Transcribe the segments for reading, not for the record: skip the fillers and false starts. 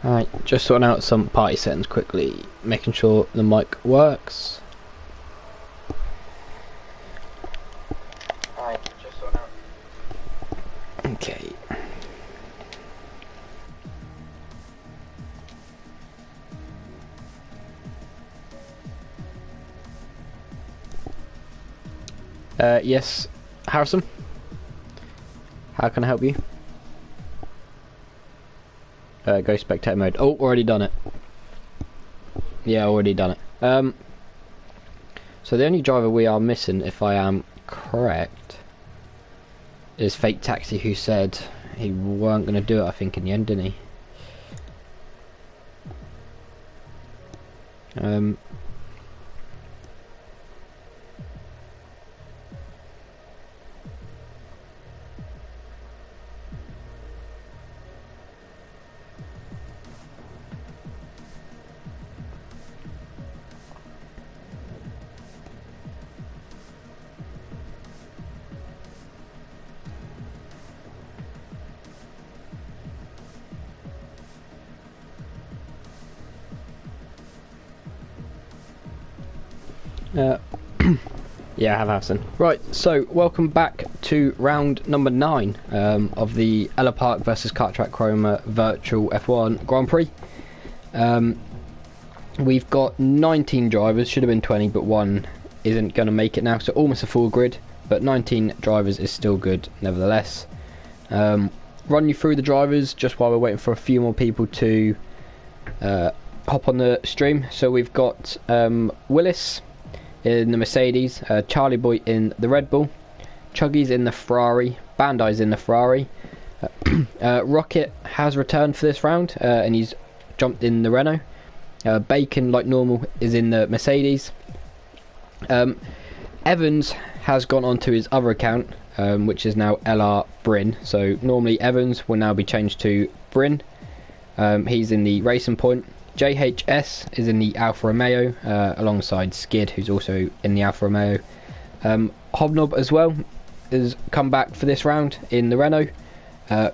Alright, just sorting out some party settings quickly, making sure the mic works. Alright, just sorting out. Okay. Yes, Harrison? How can I help you? Go spectator mode. Oh, already done it. Yeah, already done it. So the only driver we are missing, if I am correct, is Fake Taxi, who said he weren't going to do it, I think, in the end, didn't he? Yeah, I have Harrison. Right, so welcome back to round number 9 of the Ellough Park versus Karttrak Cromer Virtual F1 Grand Prix. We've got 19 drivers, should have been 20, but one isn't going to make it now, so almost a full grid, but 19 drivers is still good nevertheless. Run you through the drivers just while we're waiting for a few more people to hop on the stream. So we've got Willis in the Mercedes, Charlie Boy in the Red Bull, Chuggy's in the Ferrari, Bandai's in the Ferrari, Rocket has returned for this round and he's jumped in the Renault, Bacon, like normal, is in the Mercedes, Evans has gone onto his other account, which is now Ellough Bryn, so normally Evans will now be changed to Bryn. He's in the Racing Point. JHS is in the Alfa Romeo alongside Skid, who's also in the Alfa Romeo. Hobnob as well has come back for this round in the Renault.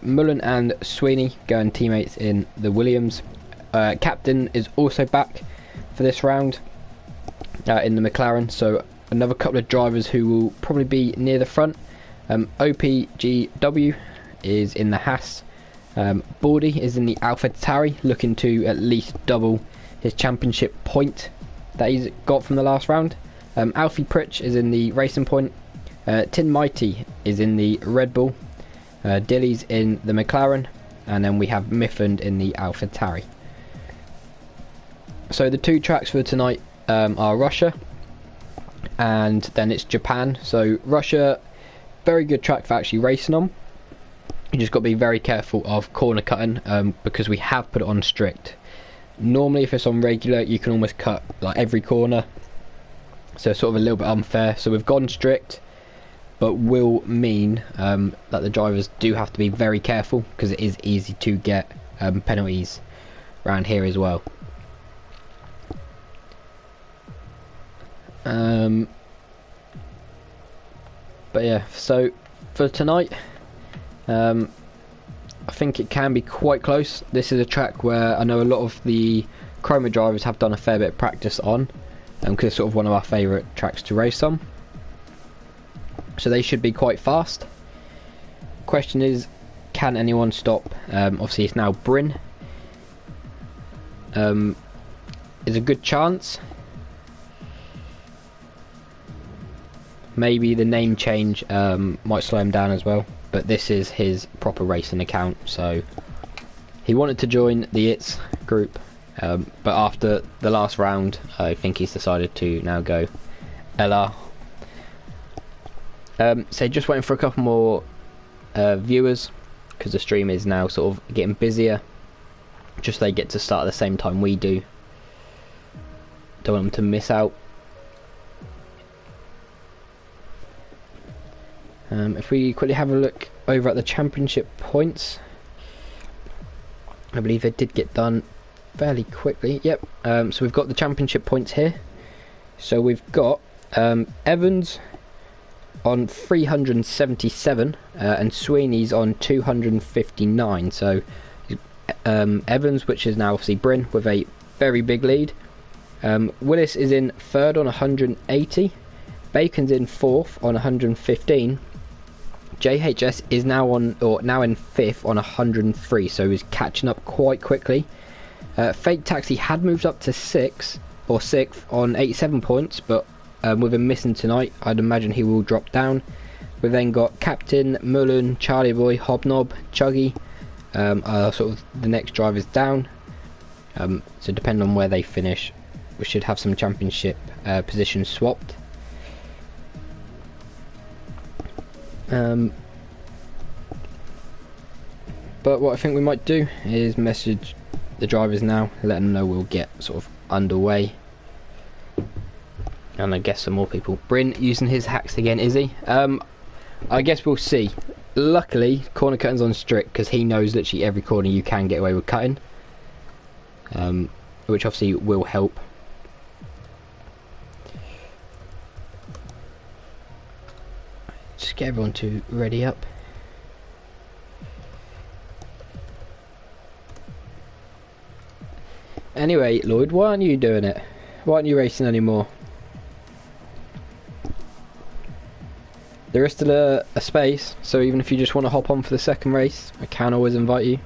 Mullen and Sweeney going teammates in the Williams. Captain is also back for this round in the McLaren, so another couple of drivers who will probably be near the front. OPGW is in the Haas. Bordy is in the AlphaTauri, looking to at least double his championship point that he's got from the last round. Alfie Pritch is in the Racing Point. Tin Mighty is in the Red Bull. Dilly's in the McLaren, and then we have Mifflin in the AlphaTauri. So the two tracks for tonight are Russia, and then it's Japan. So Russia, very good track for actually racing on. You just got to be very careful of corner cutting because we have put it on strict. Normally if it's on regular you can almost cut like every corner, so it's sort of a little bit unfair, so we've gone strict, but will mean that the drivers do have to be very careful because it is easy to get penalties around here as well. But yeah, so for tonight, I think it can be quite close. This is a track where I know a lot of the Cromer drivers have done a fair bit of practice on, because it's sort of one of our favourite tracks to race on. So they should be quite fast. Question is, can anyone stop? Obviously it's now Bryn. Is a good chance. Maybe the name change might slow him down as well, but this is his proper racing account, so he wanted to join the ITS group, but after the last round I think he's decided to now go Ellough. So just waiting for a couple more viewers because the stream is now sort of getting busier, just they get to start at the same time we do, don't want them to miss out. If we quickly have a look over at the championship points, I believe they did get done fairly quickly. Yep. So we've got the championship points here. So we've got Evans on 377 and Sweeney's on 259. So Evans, which is now obviously Bryn, with a very big lead. Willis is in third on 180. Bacon's in fourth on 115. JHS is now in fifth on 103, so he's catching up quite quickly. Fake Taxi had moved up to sixth on 87 points, but with him missing tonight, I'd imagine he will drop down. We've then got Captain, Mullen, Charlie Boy, Hobnob, Chuggy, are sort of the next drivers down. So depending on where they finish, we should have some championship positions swapped. But what I think we might do is message the drivers now, let them know we'll get sort of underway, and I guess some more people. Bryn using his hacks again, is he? I guess we'll see. Luckily, corner cutting's on strict because he knows literally every corner you can get away with cutting, which obviously will help. Just get everyone to ready up. Anyway, Lloyd, why aren't you doing it? Why aren't you racing anymore? There is still a space, so even if you just want to hop on for the second race, I can always invite you.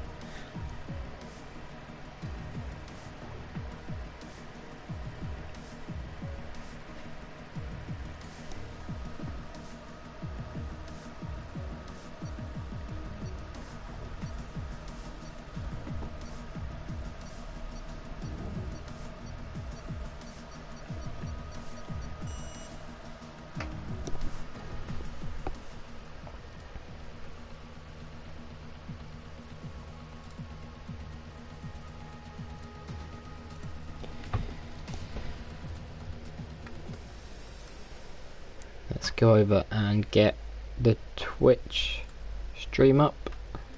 Let's go over and get the Twitch stream up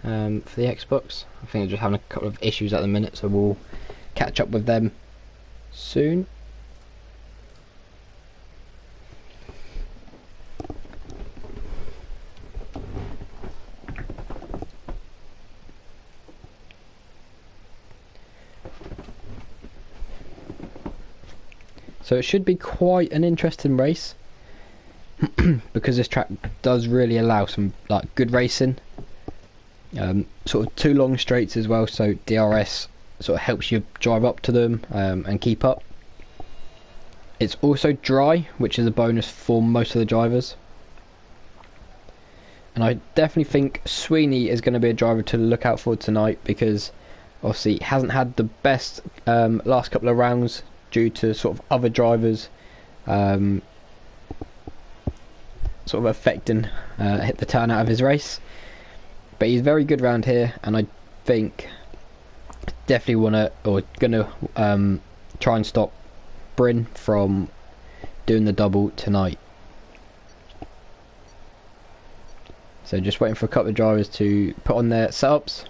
for the Xbox. I think they're just having a couple of issues at the minute, so we'll catch up with them soon. So it should be quite an interesting race. Because this track does really allow some good racing, sort of 2 long straights as well, so DRS sort of helps you drive up to them and keep up. It's also dry, which is a bonus for most of the drivers, and I definitely think Sweeney is going to be a driver to look out for tonight, because obviously he hasn't had the best last couple of rounds due to sort of other drivers sort of affecting hit the turn out of his race, but he's very good round here, and I think definitely gonna try and stop Bryn from doing the double tonight. So just waiting for a couple of drivers to put on their setups,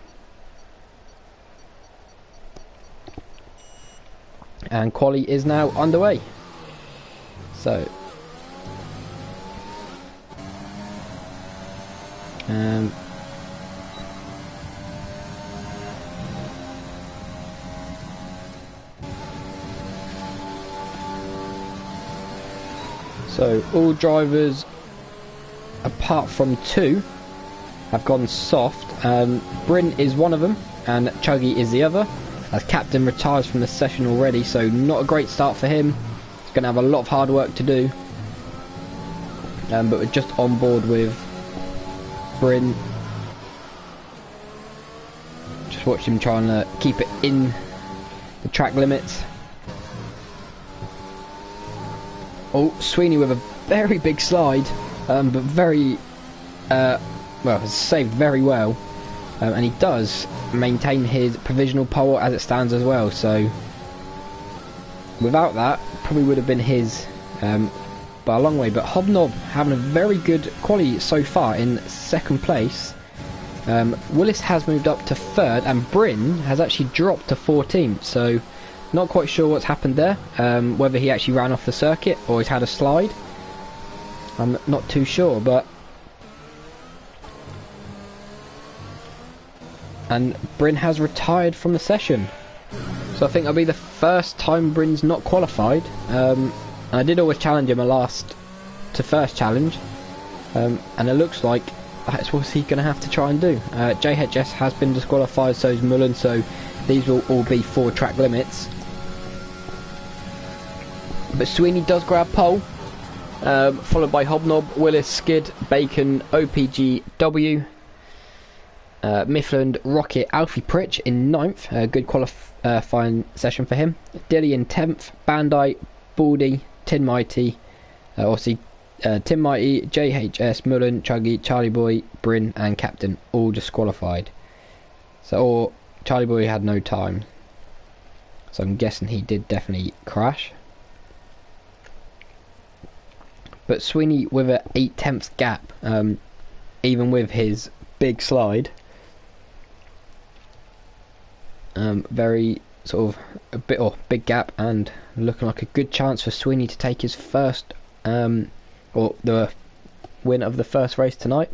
and quali is now underway. So so all drivers apart from 2 have gone soft. Bryn is one of them and Chuggy is the other, as Captain retires from the session already, so not a great start for him. He's going to have a lot of hard work to do, but we're just on board with Bryn. Just watch him trying to keep it in the track limits. Oh, Sweeney with a very big slide, but very well, saved very well, and he does maintain his provisional pole as it stands as well, so without that probably would have been his by a long way. But Hobnob having a very good quali so far in second place. Willis has moved up to third, and Bryn has actually dropped to 14th, so not quite sure what's happened there, whether he actually ran off the circuit or he's had a slide. I'm not too sure, but and Bryn has retired from the session. So I think that'll be the first time Bryn's not qualified. And I did always challenge him a last to first challenge, and it looks like that's what he's going to have to try and do. JHS has been disqualified, so is Mullen, so these will all be 4 track limits. But Sweeney does grab pole, followed by Hobnob, Willis, Skid, Bacon, OPGW, Mifflin, Rocket, Alfie Pritch in 9th, good qualifying session for him. Dilly in 10th, Bandai, Baldy, Tin Mighty, obviously Tin Mighty, JHS, Mullen, Chuggy, Charlie Boy, Bryn and Captain all disqualified. So, or Charlie Boy had no time, so I'm guessing he did definitely crash. But Sweeney with a 8/10 gap, even with his big slide, very sort of a bit big gap, and looking like a good chance for Sweeney to take his first or the win of the first race tonight.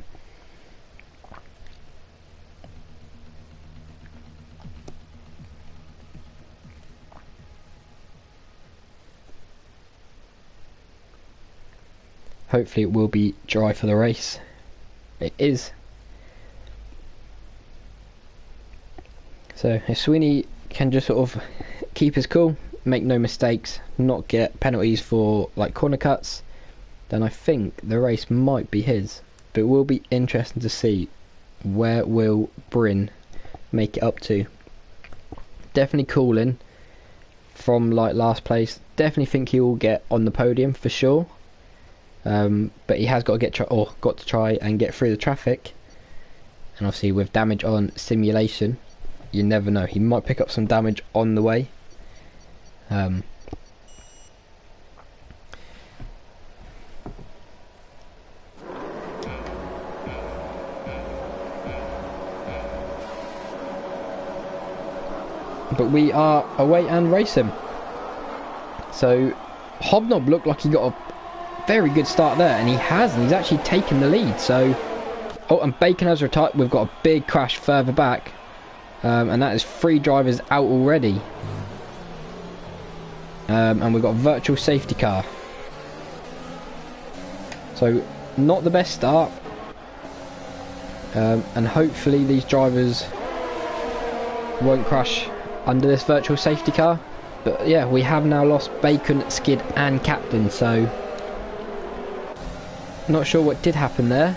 Hopefully it will be dry for the race. It is. So if Sweeney can just sort of keep his cool, make no mistakes, not get penalties for like corner cuts, then I think the race might be his. But it will be interesting to see where will Bryn make it up to. Definitely cooling from like last place. Definitely think he will get on the podium for sure. But he has got to try and get through the traffic, and obviously with damage on simulation, you never know, he might pick up some damage on the way. But we are away and racing. So Hobnob looked like he got a very good start there, and he's actually taken the lead. So and Bacon has retired. We've got a big crash further back, and that is 3 drivers out already, and we've got a virtual safety car, so not the best start, and hopefully these drivers won't crash under this virtual safety car. But yeah, we have now lost Bacon, Skid and Captain, so not sure what did happen there,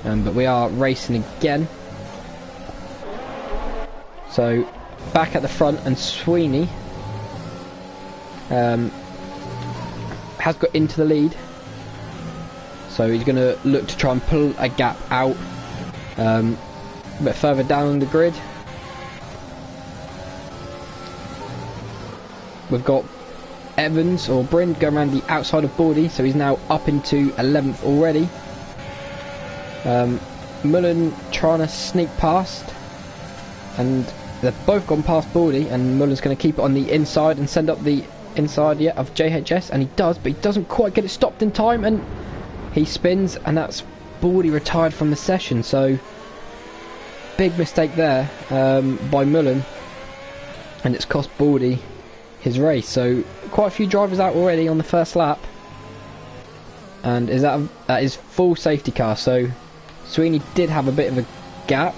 but we are racing again. So back at the front, and Sweeney has got into the lead, so he's going to look to try and pull a gap out a bit further down the grid. We've got Evans or Bryn going around the outside of Baldy, so he's now up into 11th already. Mullen trying to sneak past, and they've both gone past Baldy, and Mullen's going to keep it on the inside and send up the inside of JHS, and he does, but he doesn't quite get it stopped in time, and he spins, and that's Baldy retired from the session. So big mistake there by Mullen, and it's cost Baldy his race. So quite a few drivers out already on the first lap, and that is full safety car. So Sweeney did have a bit of a gap,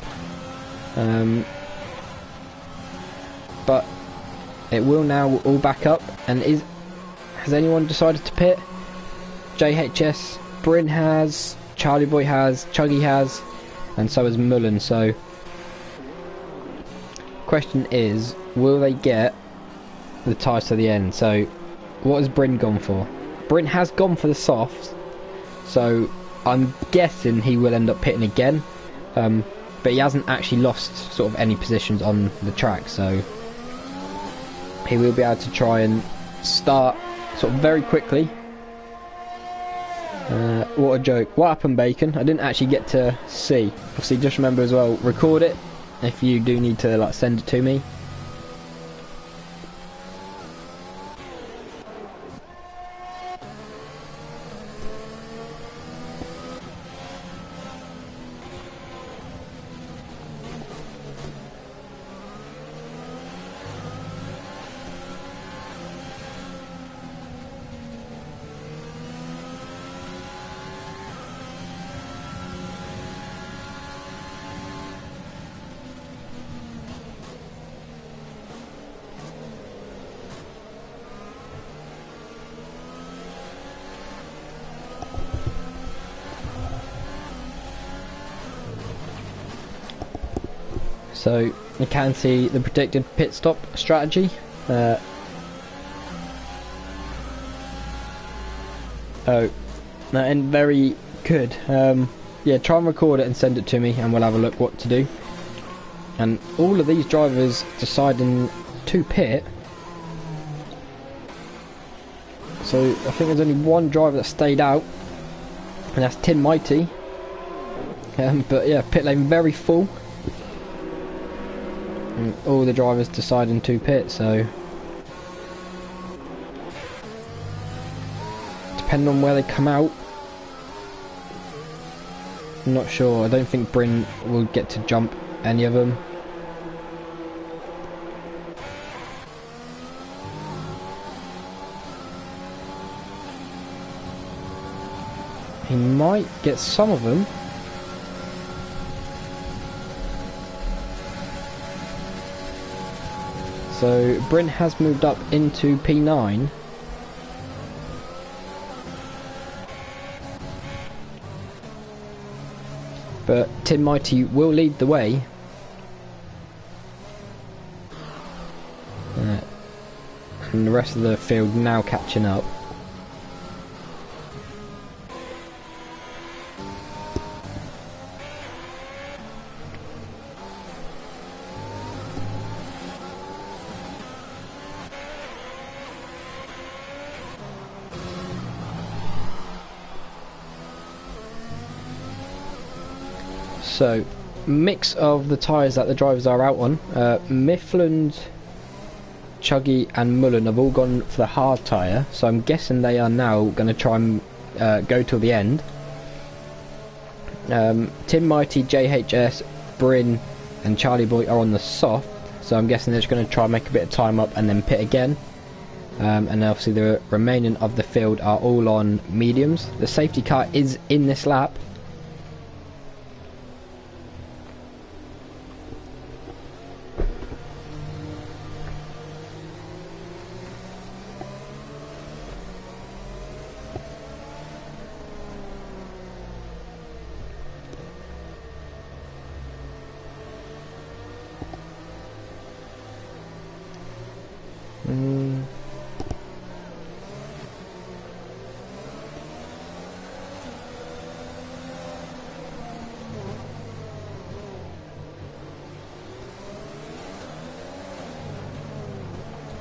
but it will now all back up. And has anyone decided to pit? JHS, Bryn has, Charlie Boy has, Chuggy has, and so has Mullen. So question is, will they get the tyres to the end? So what has Bryn gone for? Bryn has gone for the softs, so I'm guessing he will end up pitting again, but he hasn't actually lost sort of any positions on the track, so he will be able to try and start sort of very quickly. What a joke. What happened, Bacon? I didn't actually get to see. Obviously just remember as well, record it if you do need to like send it to me. So you can see the predicted pit stop strategy. Oh, that ain't very good. Yeah, try and record it and send it to me and we'll have a look what to do. And all of these drivers deciding to pit. So I think there's only one driver that stayed out, and that's Tim Mighty. But yeah, pit lane very full. And all the drivers deciding to pit, so depending on where they come out, I'm not sure. I don't think Bryn will get to jump any of them. He might get some of them. So Bryn has moved up into P9. But Tim Mighty will lead the way. And the rest of the field now catching up. So, mix of the tyres that the drivers are out on. Mifflin, Chuggy and Mullen have all gone for the hard tyre, so I'm guessing they are now going to try and go till the end. Tim Mighty, JHS, Bryn and Charlie Boy are on the soft, so I'm guessing they're just going to try and make a bit of time up and then pit again. And obviously the remaining of the field are all on mediums. The safety car is in this lap.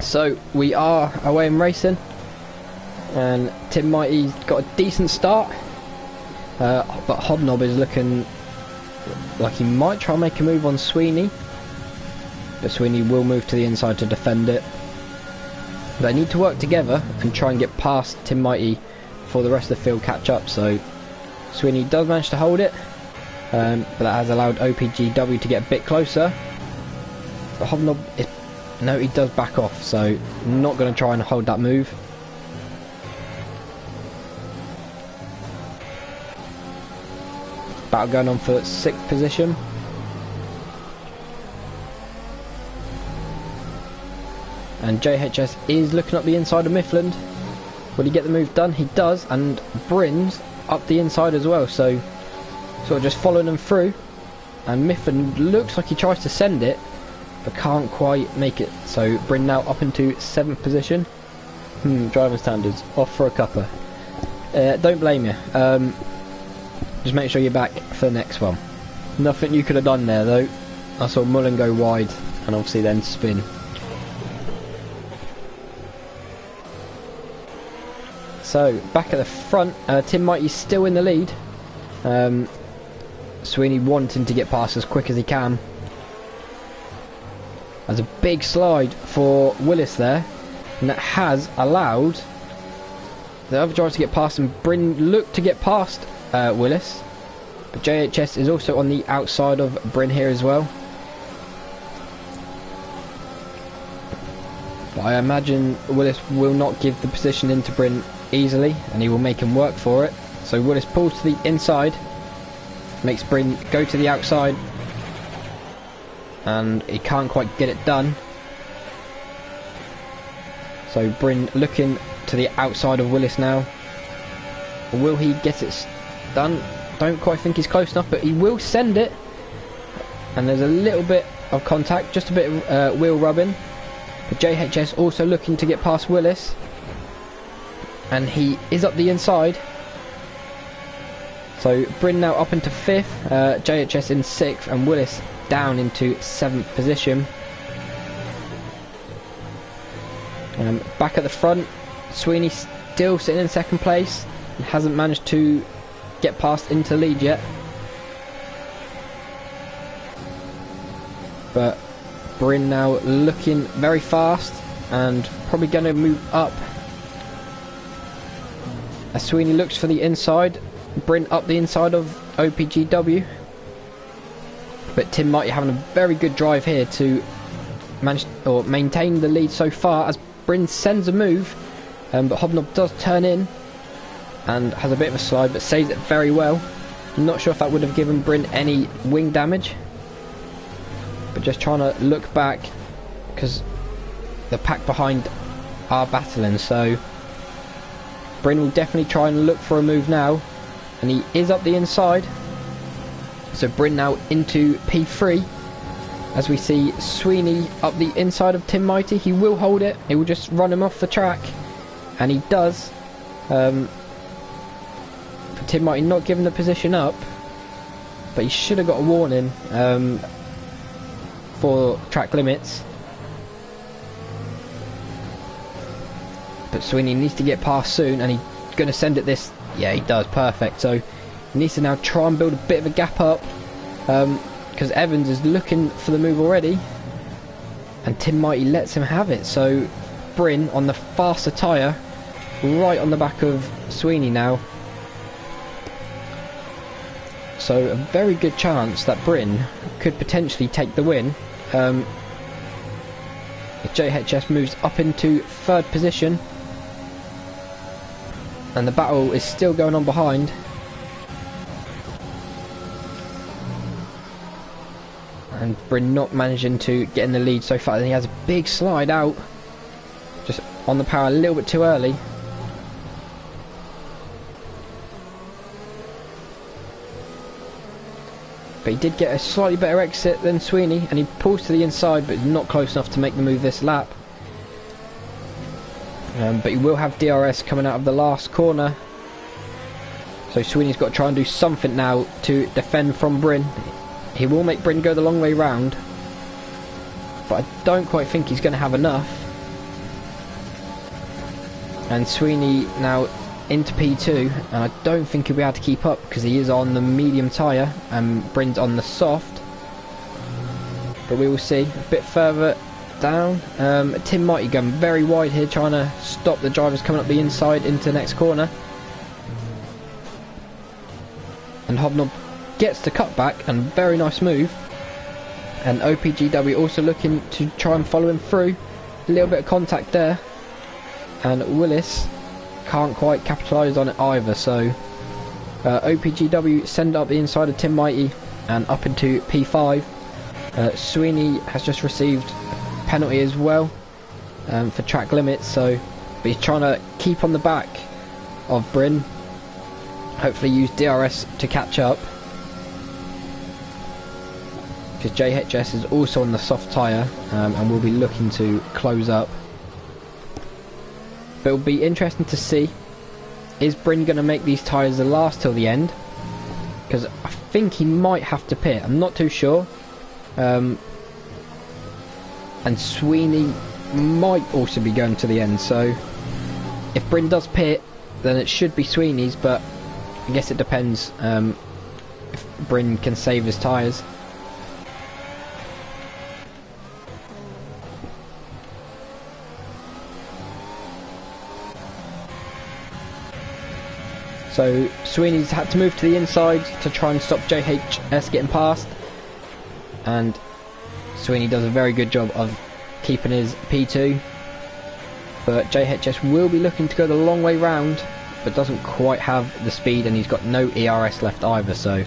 So we are away in racing, and Tim Mighty's got a decent start, but Hobnob is looking like he might try and make a move on Sweeney, but Sweeney will move to the inside to defend it. They need to work together and try and get past Tim Mighty before the rest of the field catch up. So Sweeney does manage to hold it, but that has allowed OPGW to get a bit closer. But Hobnob is... No, he does back off, so not going to try and hold that move. Battle going on for 6th position. And JHS is looking up the inside of Mifflin. Will he get the move done? He does, and Bryn's up the inside as well, so sort of just following them through. And Mifflin looks like he tries to send it, but can't quite make it. So Bryn now up into 7th position. Driving standards off for a cuppa. Don't blame you. Just make sure you're back for the next one. Nothing you could have done there though. I saw Mullen go wide and obviously then spin. So back at the front, Tim Mighty's still in the lead. Sweeney wanting to get past as quick as he can. There's a big slide for Willis there, and that has allowed the other driver to get past, and Bryn looked to get past Willis, but JHS is also on the outside of Bryn here as well. But I imagine Willis will not give the position into Bryn easily, and he will make him work for it. So Willis pulls to the inside, makes Bryn go to the outside, and he can't quite get it done. So Bryn looking to the outside of Willis now. Will he get it done? Don't quite think he's close enough, but he will send it. And there's a little bit of contact, just a bit of wheel rubbing. But JHS also looking to get past Willis, and he is up the inside. So Bryn now up into 5th, JHS in 6th, and Willis down into 7th position. Back at the front, Sweeney still sitting in 2nd place, and hasn't managed to get past into the lead yet. But Bryn now looking very fast and probably going to move up. As Sweeney looks for the inside, Bryn up the inside of OPGW. But Tim Mighty having a very good drive here to manage or maintain the lead so far, as Bryn sends a move, but Hobnob does turn in and has a bit of a slide, but saves it very well. I'm not sure if that would have given Bryn any wing damage, but just trying to look back because the pack behind are battling. So Bryn will definitely try and look for a move now, and he is up the inside. So Bryn now into P3, as we see Sweeney up the inside of Tim Mighty. He will hold it, he will just run him off the track, and he does. Tim Mighty not giving the position up, but he should have got a warning for track limits. But Sweeney needs to get past soon, and he's going to send it this. Yeah, he does, perfect. So he needs to now try and build a bit of a gap up, because Evans is looking for the move already, and Tim Mighty lets him have it. So Bryn on the faster tyre, right on the back of Sweeney now. So a very good chance that Bryn could potentially take the win. If JHS moves up into 3rd position, and the battle is still going on behind. And Bryn not managing to get in the lead so far. He has a big slide out, just on the power a little bit too early. But he did get a slightly better exit than Sweeney, and he pulls to the inside, but not close enough to make the move this lap. But he will have DRS coming out of the last corner, so Sweeney's got to try and do something now to defend from Bryn. He will make Bryn go the long way round, but I don't quite think he's going to have enough. And Sweeney now into P2, and I don't think he'll be able to keep up because he is on the medium tyre and Bryn's on the soft. But we will see. A bit further down, Tim Mighty going very wide here, trying to stop the drivers coming up the inside into the next corner. And Hobnob gets the cutback, and very nice move. And OPGW also looking to try and follow him through. A little bit of contact there, and Willis can't quite capitalise on it either. So OPGW send up the inside of Tim Mighty and up into P5. Sweeney has just received a penalty as well for track limits, so but he's trying to keep on the back of Bryn, hopefully use DRS to catch up, because JHS is also on the soft tyre and will be looking to close up. But it'll be interesting to see, is Bryn going to make these tyres the last till the end? Because I think he might have to pit, I'm not too sure. And Sweeney might also be going to the end, so if Bryn does pit, then it should be Sweeney's, but I guess it depends if Bryn can save his tyres. So Sweeney's had to move to the inside to try and stop JHS getting past, and Sweeney does a very good job of keeping his P2, but JHS will be looking to go the long way round, but doesn't quite have the speed, and he's got no ERS left either, so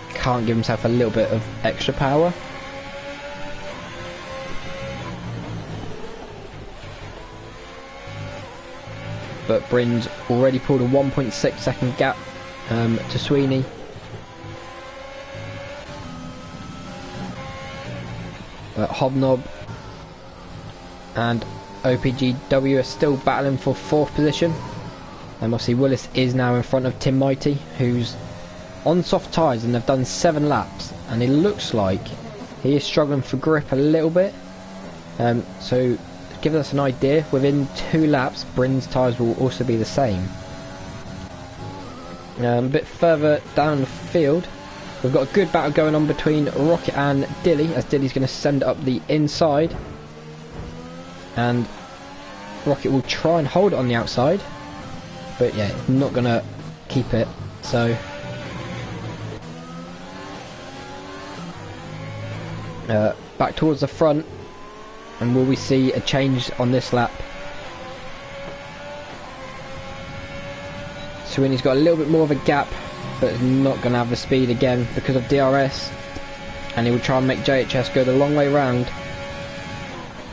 can't give himself a little bit of extra power. But Bryn's already pulled a 1.6 second gap to Sweeney. Hobnob and OPGW are still battling for 4th position. And obviously Willis is now in front of Tim Mighty, who's on soft tyres, and they've done 7 laps, and it looks like he is struggling for grip a little bit. So to give us an idea, within 2 laps Bryn's tyres will also be the same. A bit further down the field, we've got a good battle going on between Rocket and Dilly, as Dilly's going to send up the inside, and Rocket will try and hold it on the outside, but yeah, not going to keep it. So back towards the front, and will we see a change on this lap? Sweeney's got a little bit more of a gap, but not going to have the speed again because of DRS, and he will try and make JHS go the long way round,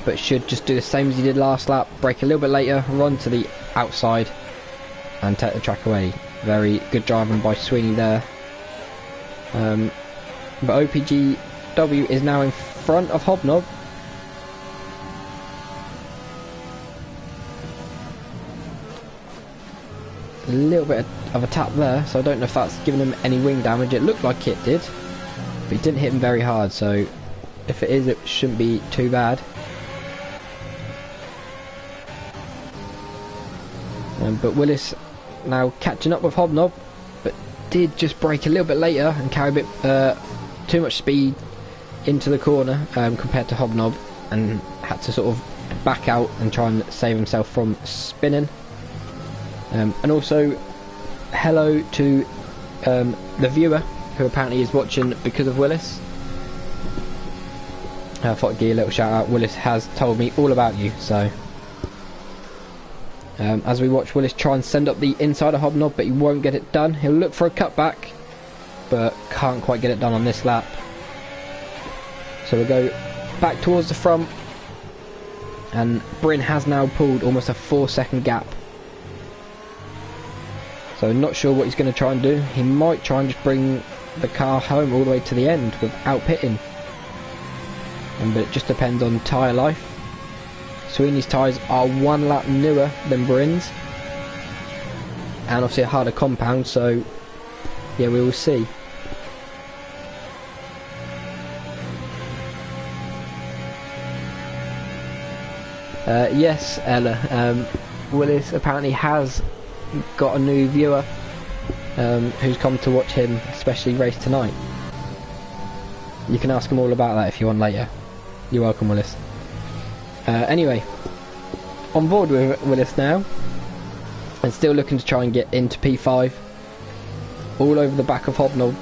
but should just do the same as he did last lap, brake a little bit later, run to the outside and take the track away. Very good driving by Sweeney there. But OPGW is now in front of Hobnob. A little bit of a tap there, so I don't know if that's given him any wing damage. It looked like it did, but it didn't hit him very hard, so if it is, it shouldn't be too bad. But Willis now catching up with Hobnob, but did just brake a little bit later and carry a bit too much speed into the corner compared to Hobnob, and had to sort of back out and try and save himself from spinning. And also hello to the viewer who apparently is watching because of Willis. I thought I'd give you a little shout out. Willis has told me all about you, so as we watch Willis try and send up the inside of Hobnob, but he won't get it done. He'll look for a cutback, but can't quite get it done on this lap. So we'll go back towards the front, and Bryn has now pulled almost a 4-second gap. So not sure what he's going to try and do. He might try and just bring the car home all the way to the end without pitting. But it just depends on tyre life. Sweeney's tyres are 1 lap newer than Bryn's, and obviously a harder compound, so yeah, we will see. Yes, Ellough, Willis apparently has got a new viewer who's come to watch him especially race tonight. You can ask him all about that if you want later. You're welcome, Willis. Anyway, on board with Willis now, and still looking to try and get into P5, all over the back of Hobnob.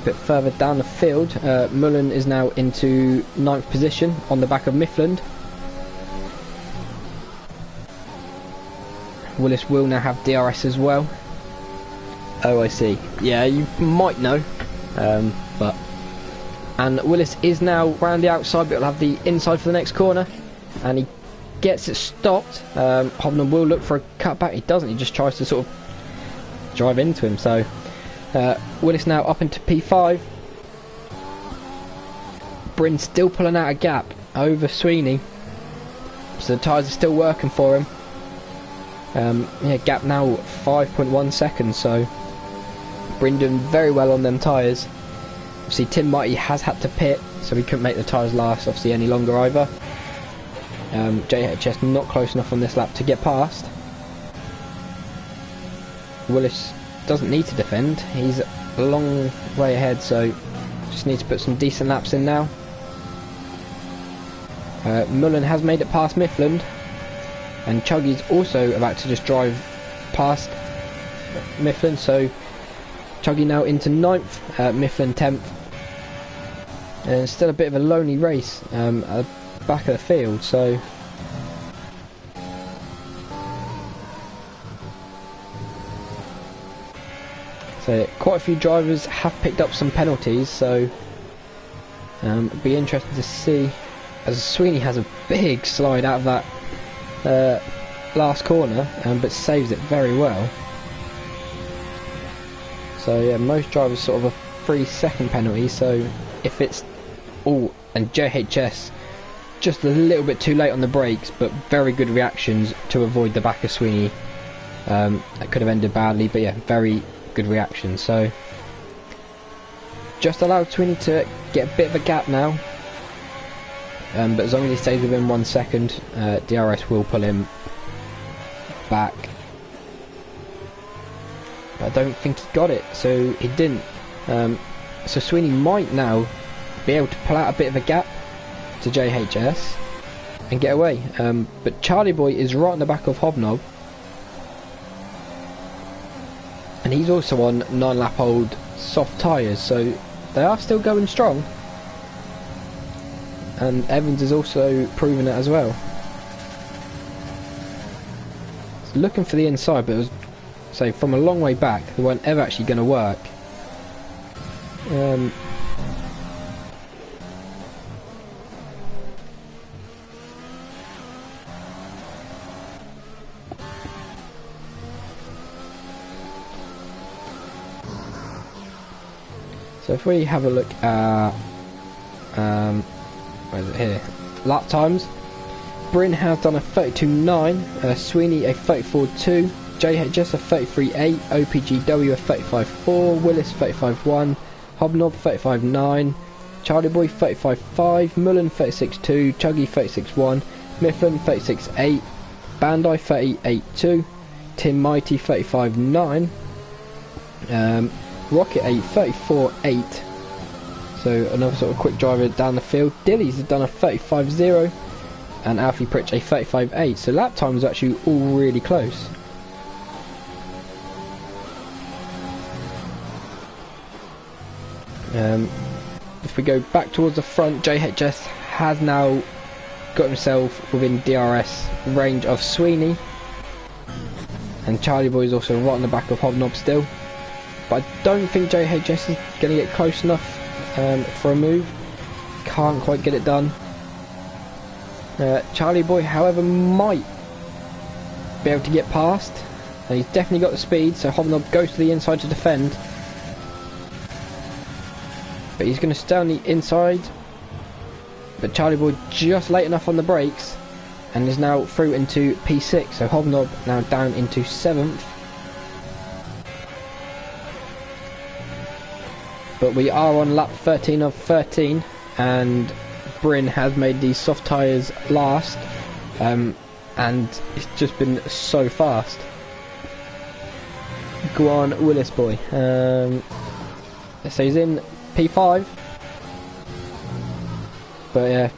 A bit further down the field, Mullen is now into 9th position on the back of Mifflin. Willis will now have DRS as well. Oh, I see. Yeah, you might know, but and Willis is now round the outside, but he'll have the inside for the next corner, and he gets it stopped. Hobnob will look for a cutback. He doesn't. He just tries to sort of drive into him. So Willis now up into P5. Bryn still pulling out a gap over Sweeney, so the tyres are still working for him. Yeah, gap now 5.1 seconds, so Bryn doing very well on them tyres. Obviously Tim Mighty has had to pit, so he couldn't make the tyres last obviously any longer either. JHS not close enough on this lap to get past. Willis doesn't need to defend, he's a long way ahead, so just needs to put some decent laps in now. Mullen has made it past Mifflin, and Chuggy's also about to just drive past Mifflin, so Chuggy now into 9th, Mifflin 10th, and it's still a bit of a lonely race at the back of the field, so quite a few drivers have picked up some penalties, so it'll be interesting to see, as Sweeney has a big slide out of that last corner, but saves it very well. So yeah, most drivers sort of a 3-second penalty, so if it's all, and JHS just a little bit too late on the brakes, but very good reactions to avoid the back of Sweeney. That could have ended badly, but yeah, very good reaction. So just allowed Sweeney to get a bit of a gap now, but as long as he stays within 1 second, DRS will pull him back. But I don't think he got it, so he didn't. So Sweeney might now be able to pull out a bit of a gap to JHS and get away, but Charlie Boy is right on the back of Hobnob, and he's also on 9-lap-old soft tyres, so they are still going strong, and Evans is also proving it as well. It's looking for the inside, but it was, so from a long way back, they weren't ever actually going to work. So if we have a look at, where is it here? Lap times. Bryn has done a 32.9, Sweeney a 34.2, JHS a 33.8, OPGW a 35.4, Willis 35.1, Hobnob 35.9, Charlie Boy 35.5, Mullen 36.2, Chuggy 36.1, Mifflin 36.8, Bandai 38.2, Tim Mighty 35.9, Rocket 8 34.8. So another sort of quick driver down the field. Dilly's has done a 35.0 and Alfie Pritch a 35.8. So lap time is actually all really close. If we go back towards the front, JHS has now got himself within DRS range of Sweeney, and Charlie Boy is also right on the back of Hobnob still. But I don't think JHS is going to get close enough for a move. Can't quite get it done. Charlie Boy, however, might be able to get past, and he's definitely got the speed, so Hobnob goes to the inside to defend. But he's going to stay on the inside. But Charlie Boy just late enough on the brakes, and is now through into P6, so Hobnob now down into 7th. But we are on lap 13 of 13, and Bryn has made these soft tyres last, and it's just been so fast. Go on, Willis Boy. So he's in P5, but yeah,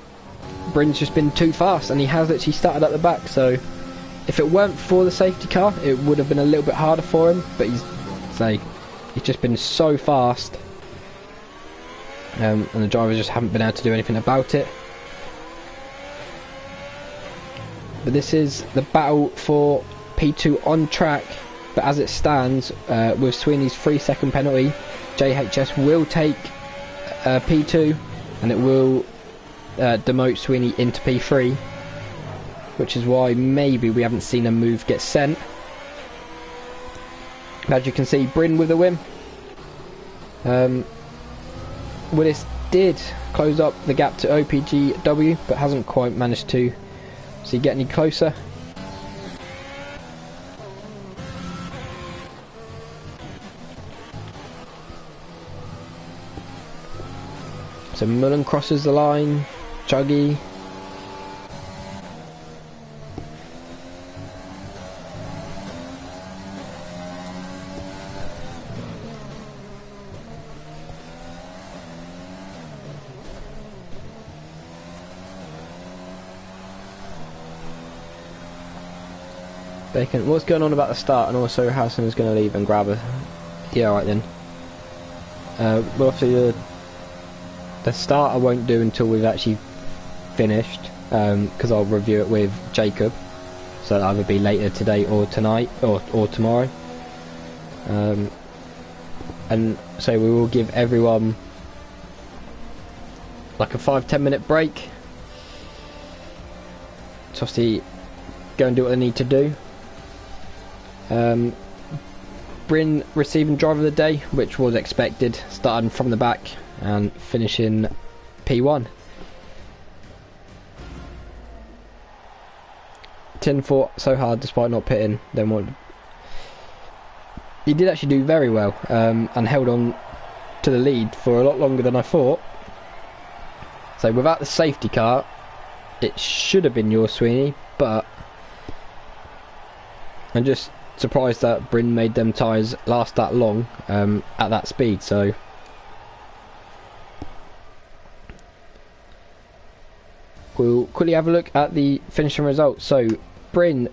Bryn's just been too fast, and he has actually started at the back, so if it weren't for the safety car, it would have been a little bit harder for him, but he's just been so fast. And the drivers just haven't been able to do anything about it. But this is the battle for P2 on track. But as it stands, with Sweeney's 3-second penalty, JHS will take P2, and it will demote Sweeney into P3, which is why maybe we haven't seen a move get sent. As you can see, Bryn with the win. Willis did close up the gap to OPGW, but hasn't quite managed to get any closer. So Mullen crosses the line, Chuggy. Bacon, what's going on about the start, and also Howson is going to leave and grab a... Yeah, alright then. Well, obviously the start I won't do until we've actually finished, because I'll review it with Jacob, so it'll either be later today or tonight, or tomorrow. And so we will give everyone like a 5-10 minute break to obviously go and do what they need to do. Bryn receiving driver of the day, which was expected, starting from the back and finishing P1. Tin fought so hard despite not pitting. He did actually do very well, and held on to the lead for a lot longer than I thought. So without the safety car, it should have been yours, Sweeney, but I'm just surprised that Bryn made them tyres last that long at that speed. So we'll quickly have a look at the finishing results. So Bryn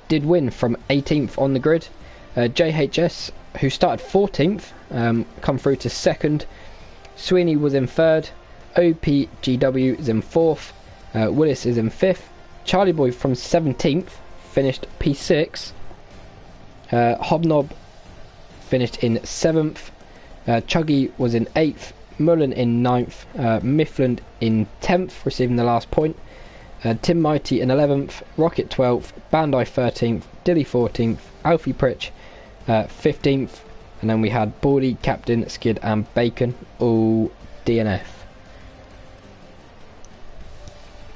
did win from 18th on the grid. JHS, who started 14th, come through to 2nd. Sweeney was in 3rd. OPGW is in 4th. Willis is in 5th. Charlie Boy from 17th finished P6. Hobnob finished in 7th. Chuggy was in 8th. Mullen in 9th. Mifflin in 10th, receiving the last point. Tim Mighty in 11th. Rocket 12th. Bandai 13th. Dilly 14th. Alfie Pritch 15th. And then we had Baldy, Captain, Skid and Bacon all DNF.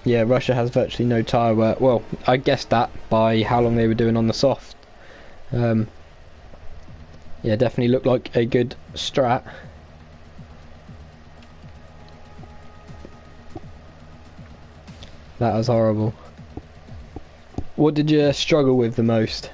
Yeah, Russia has virtually no tyre wear. Well, I guessed that by how long they were doing on the soft. Yeah, definitely looked like a good strat. That was horrible. What did you struggle with the most?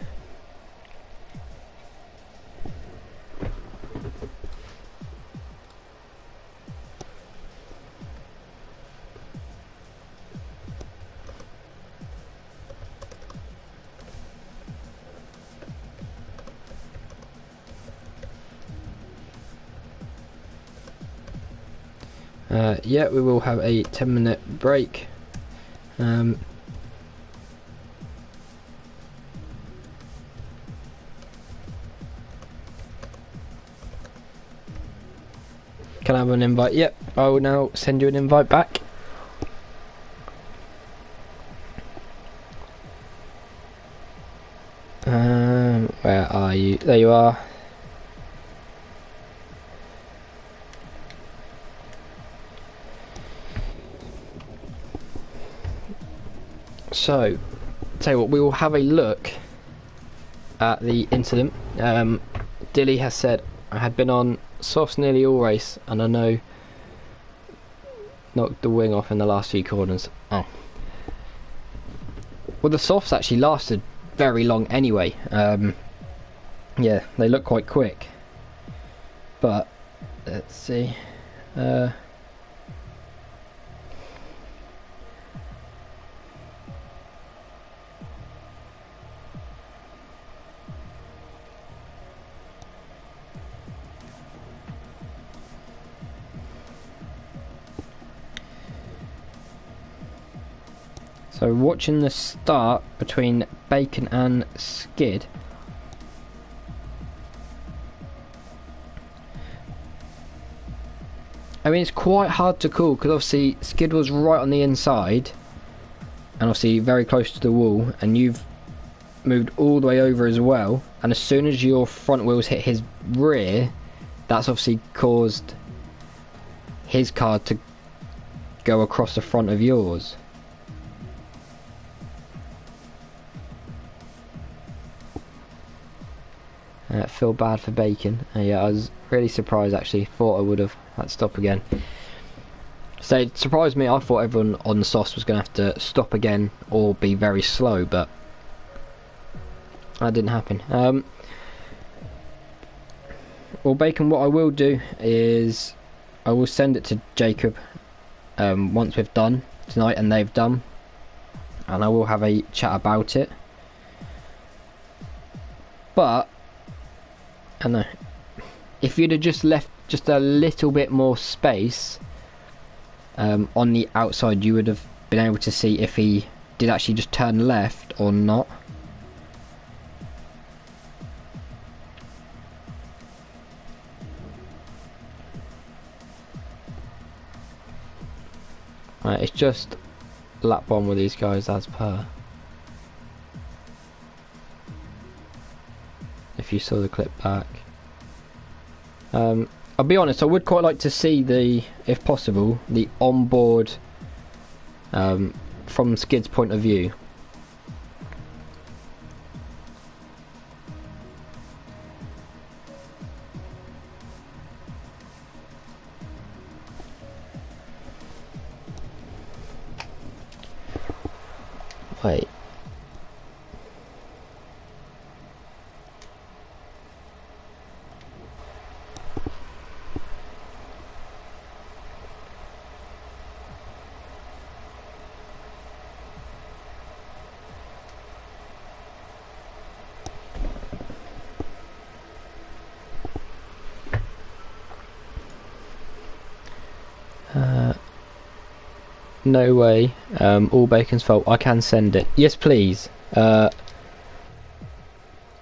Yeah, we will have a 10-minute break. Can I have an invite? Yep, I will now send you an invite back. Where are you? There you are. So, tell you what, we will have a look at the incident. Dilly has said, I had been on softs nearly all race, and I know knocked the wing off in the last few corners. Oh. Well, the softs actually lasted very long anyway. Yeah, they look quite quick. But, let's see. So watching the start between Bacon and Skid. I mean, it's quite hard to call because obviously Skid was right on the inside and obviously very close to the wall, and you've moved all the way over as well, and as soon as your front wheels hit his rear, that's obviously caused his car to go across the front of yours. I feel bad for Bacon. Yeah, I was really surprised actually. Thought I would have had to stop again. So it surprised me. I thought everyone on the softs was going to have to stop again or be very slow, but that didn't happen. Well, Bacon, what I will do is I will send it to Jacob once we've done tonight and they've done, and I will have a chat about it. But I know, if you'd have just left just a little bit more space on the outside, you would have been able to see if he did actually just turn left or not. Right, it's just lap one with these guys as per. you saw the clip back. I'll be honest, I would quite like to see the, if possible, the onboard from Skid's point of view. Wait. No way. All Bacon's fault. I can send it. Yes, please. Oh,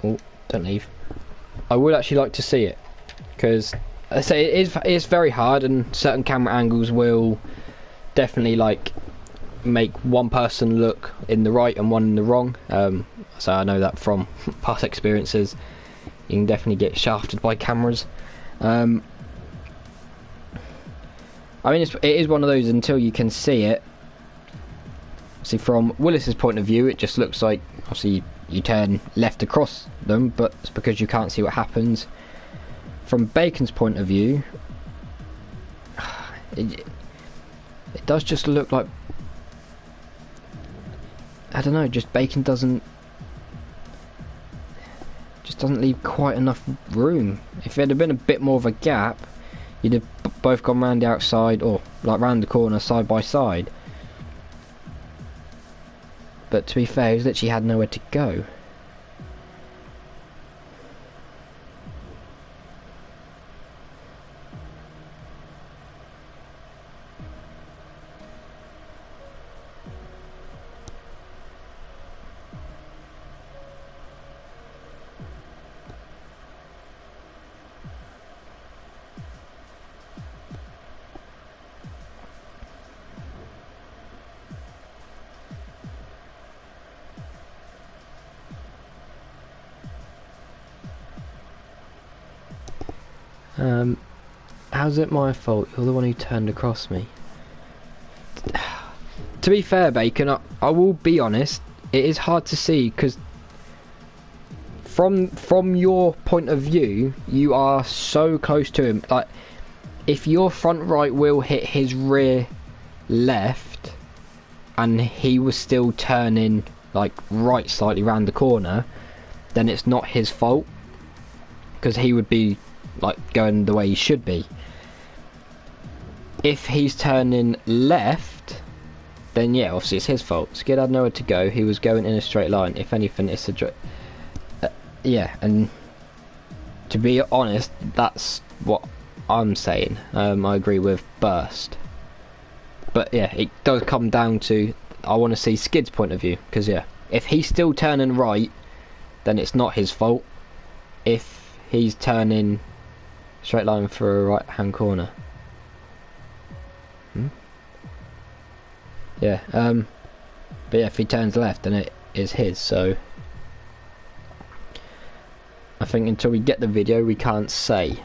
don't leave. I would actually like to see it, because I say it's very hard, and certain camera angles will definitely like make one person look in the right and one in the wrong. So I know that from past experiences. You can definitely get shafted by cameras. I mean, it is one of those until you can see it. See, from Willis's point of view, it just looks like, obviously, you turn left across them, but it's because you can't see what happens. From Bacon's point of view, it does just look like, I don't know, just Bacon doesn't leave quite enough room. If it had been a bit more of a gap, you'd have both gone round the outside, or like round the corner side by side. But to be fair, he literally had nowhere to go. How's it my fault? You're the one who turned across me. To be fair, Bacon, I will be honest, it is hard to see, because from your point of view, you are so close to him. Like, if your front right wheel hit his rear left, and he was still turning like right slightly round the corner, then it's not his fault, because he would be like going the way he should be. If he's turning left, then yeah, obviously it's his fault. Skid had nowhere to go. He was going in a straight line. If anything, it's a yeah. And to be honest, that's what I'm saying. I agree with Burst, but yeah, it does come down to, I want to see Skid's point of view, because yeah, if he's still turning right, then it's not his fault. If he's turning straight line for a right hand corner, yeah, but yeah, if he turns left, then it is his. So I think until we get the video, we can't say.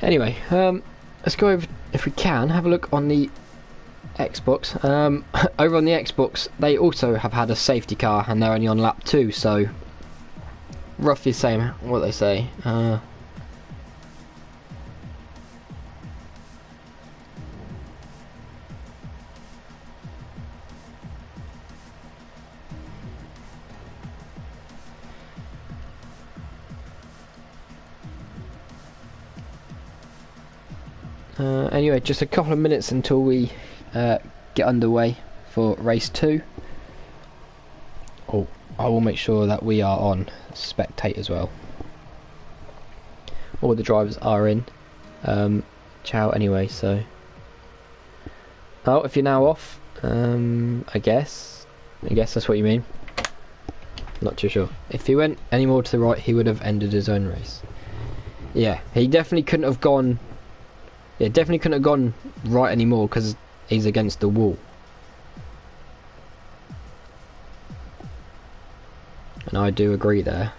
Anyway, let's go over, if we can, have a look on the Xbox. Over on the Xbox, they also have had a safety car, and they're only on lap 2, so roughly the same. What they say. Anyway, just a couple of minutes until we get underway for race 2. Oh, I will make sure that we are on spectate as well. All the drivers are in. Ciao anyway, so. Oh, if you're now off, I guess that's what you mean. Not too sure. If he went any more to the right, he would have ended his own race. Yeah, he definitely couldn't have gone. Yeah, definitely couldn't have gone right anymore because he's against the wall. And I do agree there.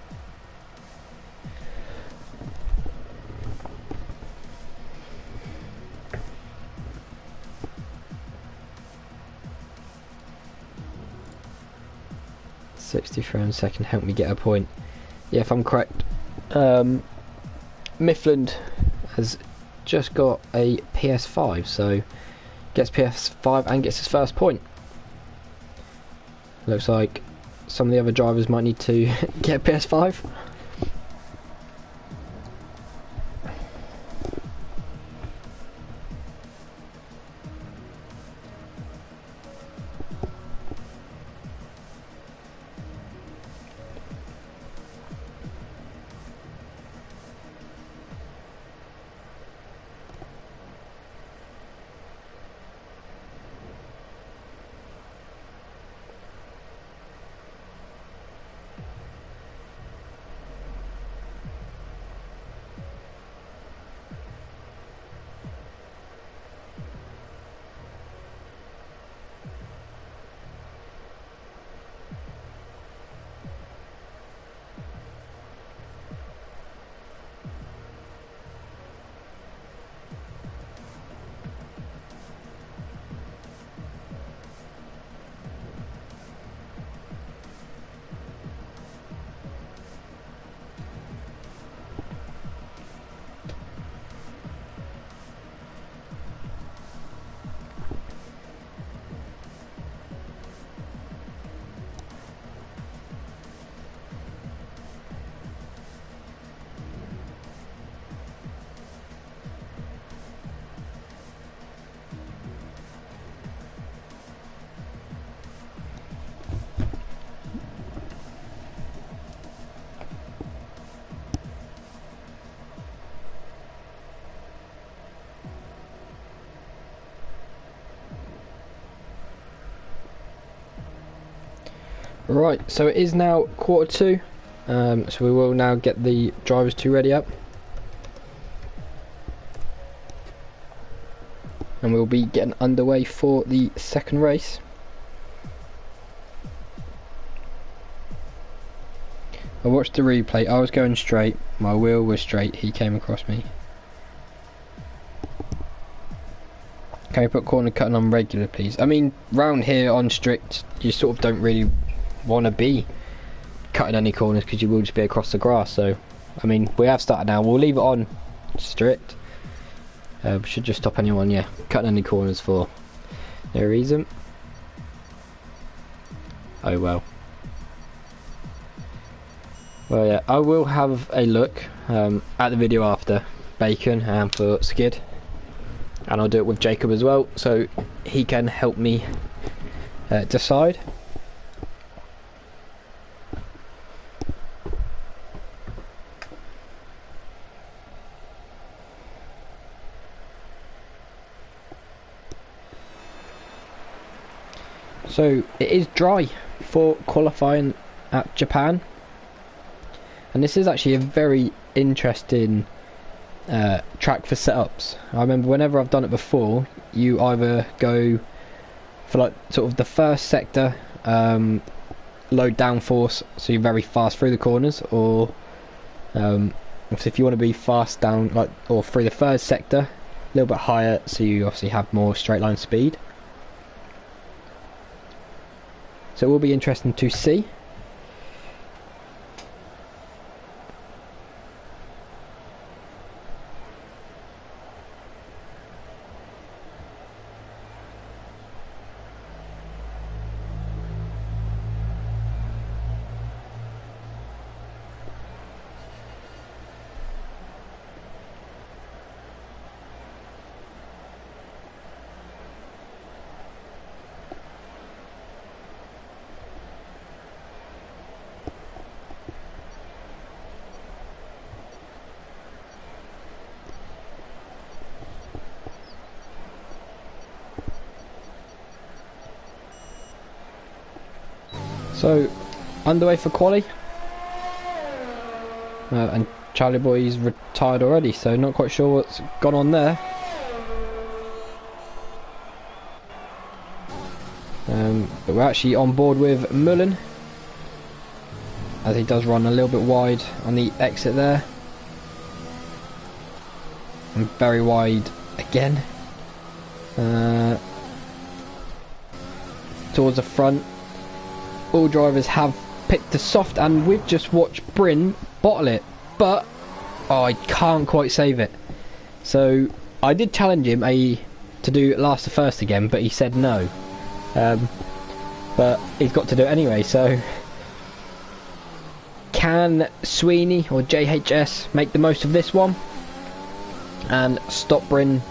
$60 frames a second, help me get a point. Yeah, if I'm correct, Mifflin has just got a PS5, so gets PS5 and gets his first point. Looks like some of the other drivers might need to get a PS5. Right, so it is now 2:45, so we will now get the drivers to ready up. And we'll be getting underway for the second race. I watched the replay, I was going straight, my wheel was straight, he came across me. Can we put corner cutting on regular please? I mean, round here on strict, you sort of don't really want to be cutting any corners because you will just be across the grass. So I mean, we have started now, we'll leave it on strict. We should just stop anyone, yeah, cutting any corners for no reason. Oh well. Well yeah, I will have a look at the video after Bacon and for Skid, and I'll do it with Jacob as well so he can help me decide. So it is dry for qualifying at Japan, and this is actually a very interesting track for setups. I remember whenever I've done it before, you either go for like sort of the first sector, low downforce, so you're very fast through the corners, or if you want to be fast down like or through the third sector, a little bit higher, so you obviously have more straight line speed. So it will be interesting to see. So, underway for quali, and Charlie Boy's retired already, so not quite sure what's gone on there. But we're actually on board with Mullen, as he does run a little bit wide on the exit there. And very wide again. Towards the front. All drivers have picked the soft, and we've just watched Bryn bottle it. But oh, I can't quite save it. So I did challenge him to do last to first again, but he said no. But he's got to do it anyway, so can Sweeney or JHS make the most of this one and stop Bryn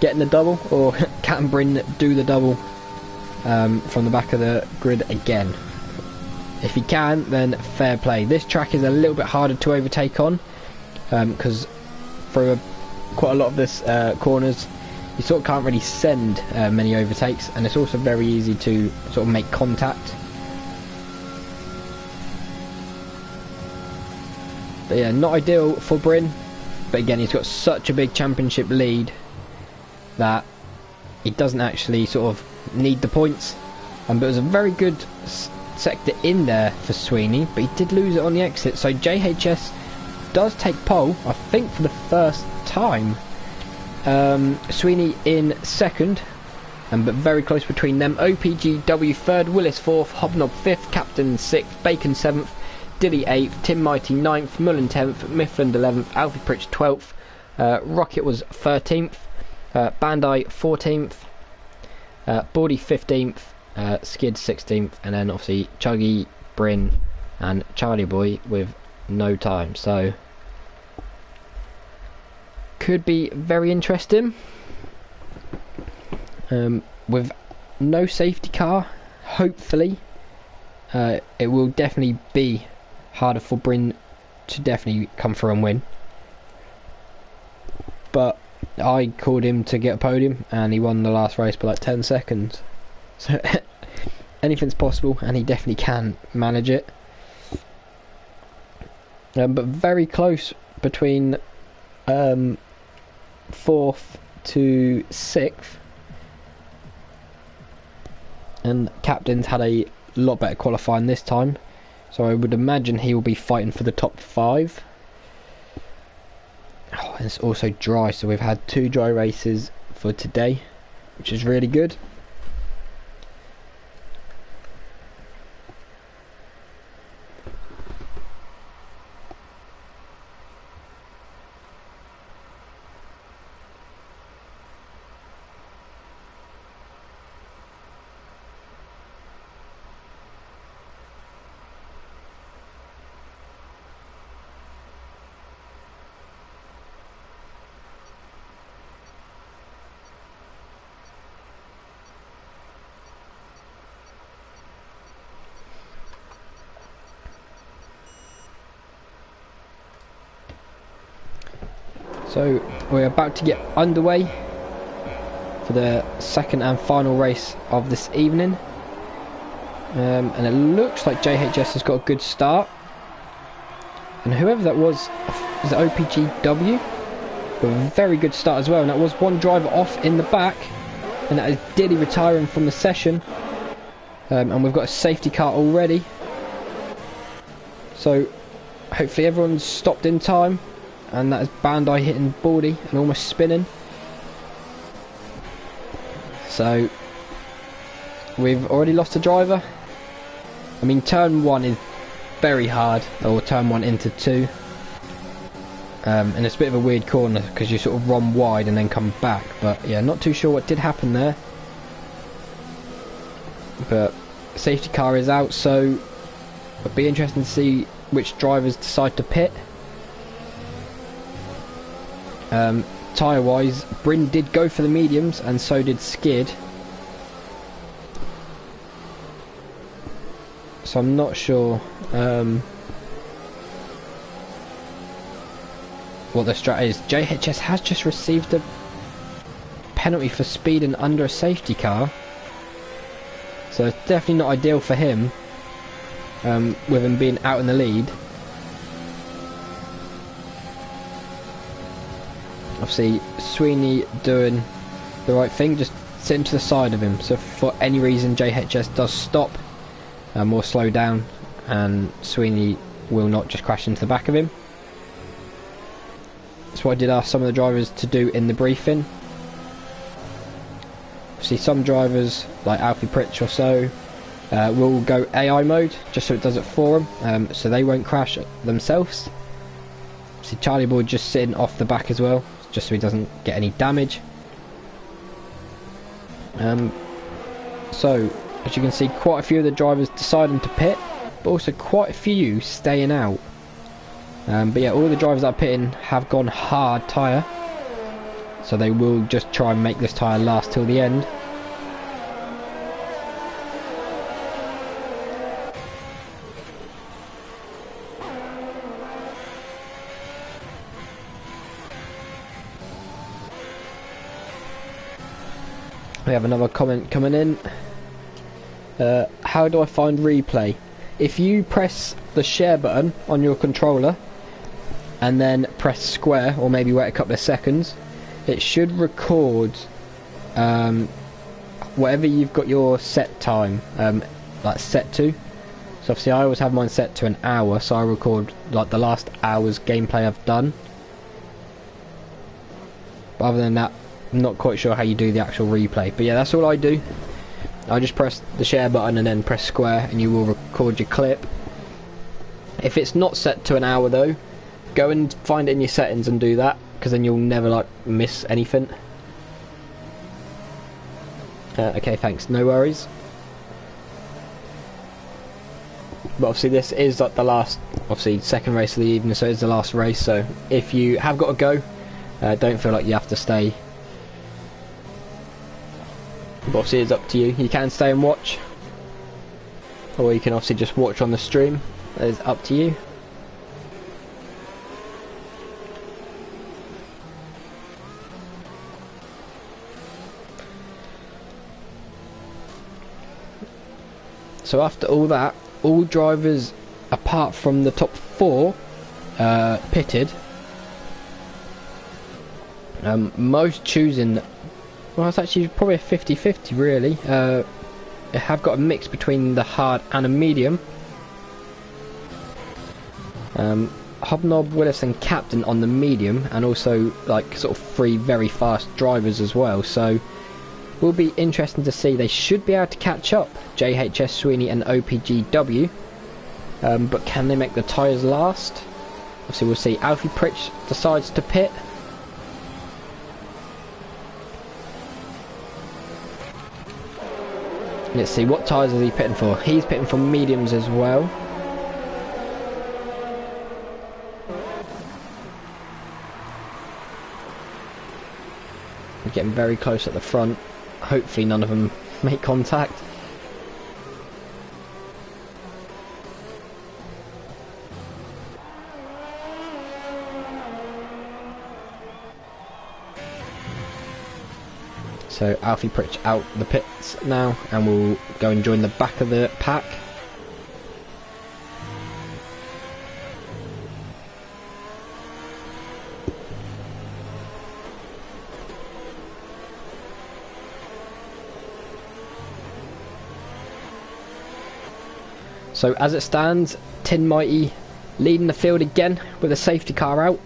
getting the double, or can Bryn do the double from the back of the grid again? If he can, then fair play. This track is a little bit harder to overtake on, because for quite a lot of this corners you sort of can't really send many overtakes, and it's also very easy to sort of make contact. But yeah, not ideal for Bryn, but again, he's got such a big championship lead that he doesn't actually sort of need the points. But it was a very good sector in there for Sweeney, but he did lose it on the exit, so JHS does take pole, I think for the first time. Sweeney in second, but very close between them. OPGW third, Willis fourth, Hobnob fifth, Captain sixth, Bacon seventh, Dilly 8th, Tim Mighty 9th, Mullen 10th, Mifflin 11th, Alfie Pritch 12th, Rocket was 13th, Bandai 14th, Bordy 15th, Skid 16th, and then obviously Chuggy, Bryn and Charlie Boy with no time. So could be very interesting. With no safety car, hopefully it will definitely be harder for Bryn to definitely come through and win. But I called him to get a podium, and he won the last race by like 10 seconds. So anything's possible, and he definitely can manage it. But very close between 4th to 6th. And Captain's had a lot better qualifying this time, so I would imagine he will be fighting for the top 5. Oh, and it's also dry, so we've had 2 dry races for today, which is really good. So we're about to get underway for the second and final race of this evening, and it looks like JHS has got a good start, and whoever that was, is it OPGW, with a very good start as well, and that was one driver off in the back, and that is Dilly retiring from the session, and we've got a safety car already, so hopefully everyone's stopped in time. And that is Bandai hitting Baldy and almost spinning. So we've already lost a driver. I mean, turn 1 is very hard, or turn 1 into 2. And it's a bit of a weird corner because you sort of run wide and then come back. But yeah, not too sure what did happen there. But safety car is out, so it'll be interesting to see which drivers decide to pit. Tyre wise, Bryn did go for the mediums, and so did Skid. So I'm not sure what the strat is. JHS has just received a penalty for speeding under a safety car, so it's definitely not ideal for him, with him being out in the lead. Obviously Sweeney doing the right thing, just sitting to the side of him, so if for any reason JHS does stop or slow down, and Sweeney will not just crash into the back of him. That's what I did ask some of the drivers to do in the briefing. See, some drivers like Alfie Pritch or so will go AI mode just so it does it for them, so they won't crash themselves. See, Charlie Boy just sitting off the back as well, just so he doesn't get any damage. So as you can see, quite a few of the drivers deciding to pit, but also quite a few staying out. But yeah, all the drivers that are pitting have gone hard tyre, so they will just try and make this tyre last till the end. We have another comment coming in. How do I find replay? If you press the share button on your controller and then press square, or maybe wait a couple of seconds, it should record whatever you've got your set time like set to. So obviously I always have mine set to an hour, so I record like the last hour's gameplay I've done. But other than that, I'm not quite sure how you do the actual replay. But yeah, that's all I do. I just press the share button and then press square, and you will record your clip. If it's not set to an hour though, go and find it in your settings and do that, because then you'll never like miss anything. Okay, thanks, no worries. But obviously this is like the last, obviously second race of the evening, so it's the last race. So if you have got to go, don't feel like you have to stay. But obviously it's up to you. You can stay and watch, or you can obviously just watch on the stream. It's up to you. So after all that, all drivers apart from the top 4 pitted. Most choosing, well, it's actually probably a 50-50 really. They have got a mix between the hard and a medium. Hobnob, Willis and Captain on the medium, and also like sort of 3 very fast drivers as well, so will be interesting to see. They should be able to catch up, JHS, Sweeney and OPGW, but can they make the tyres last? Obviously we'll see. Alfie Pritch decides to pit. Let's see, what tyres is he pitting for? He's pitting for mediums as well. We're getting very close at the front. Hopefully none of them make contact. So Alfie Pritch out the pits now, and we'll go and join the back of the pack. So as it stands, Tin Mighty leading the field again with a safety car out.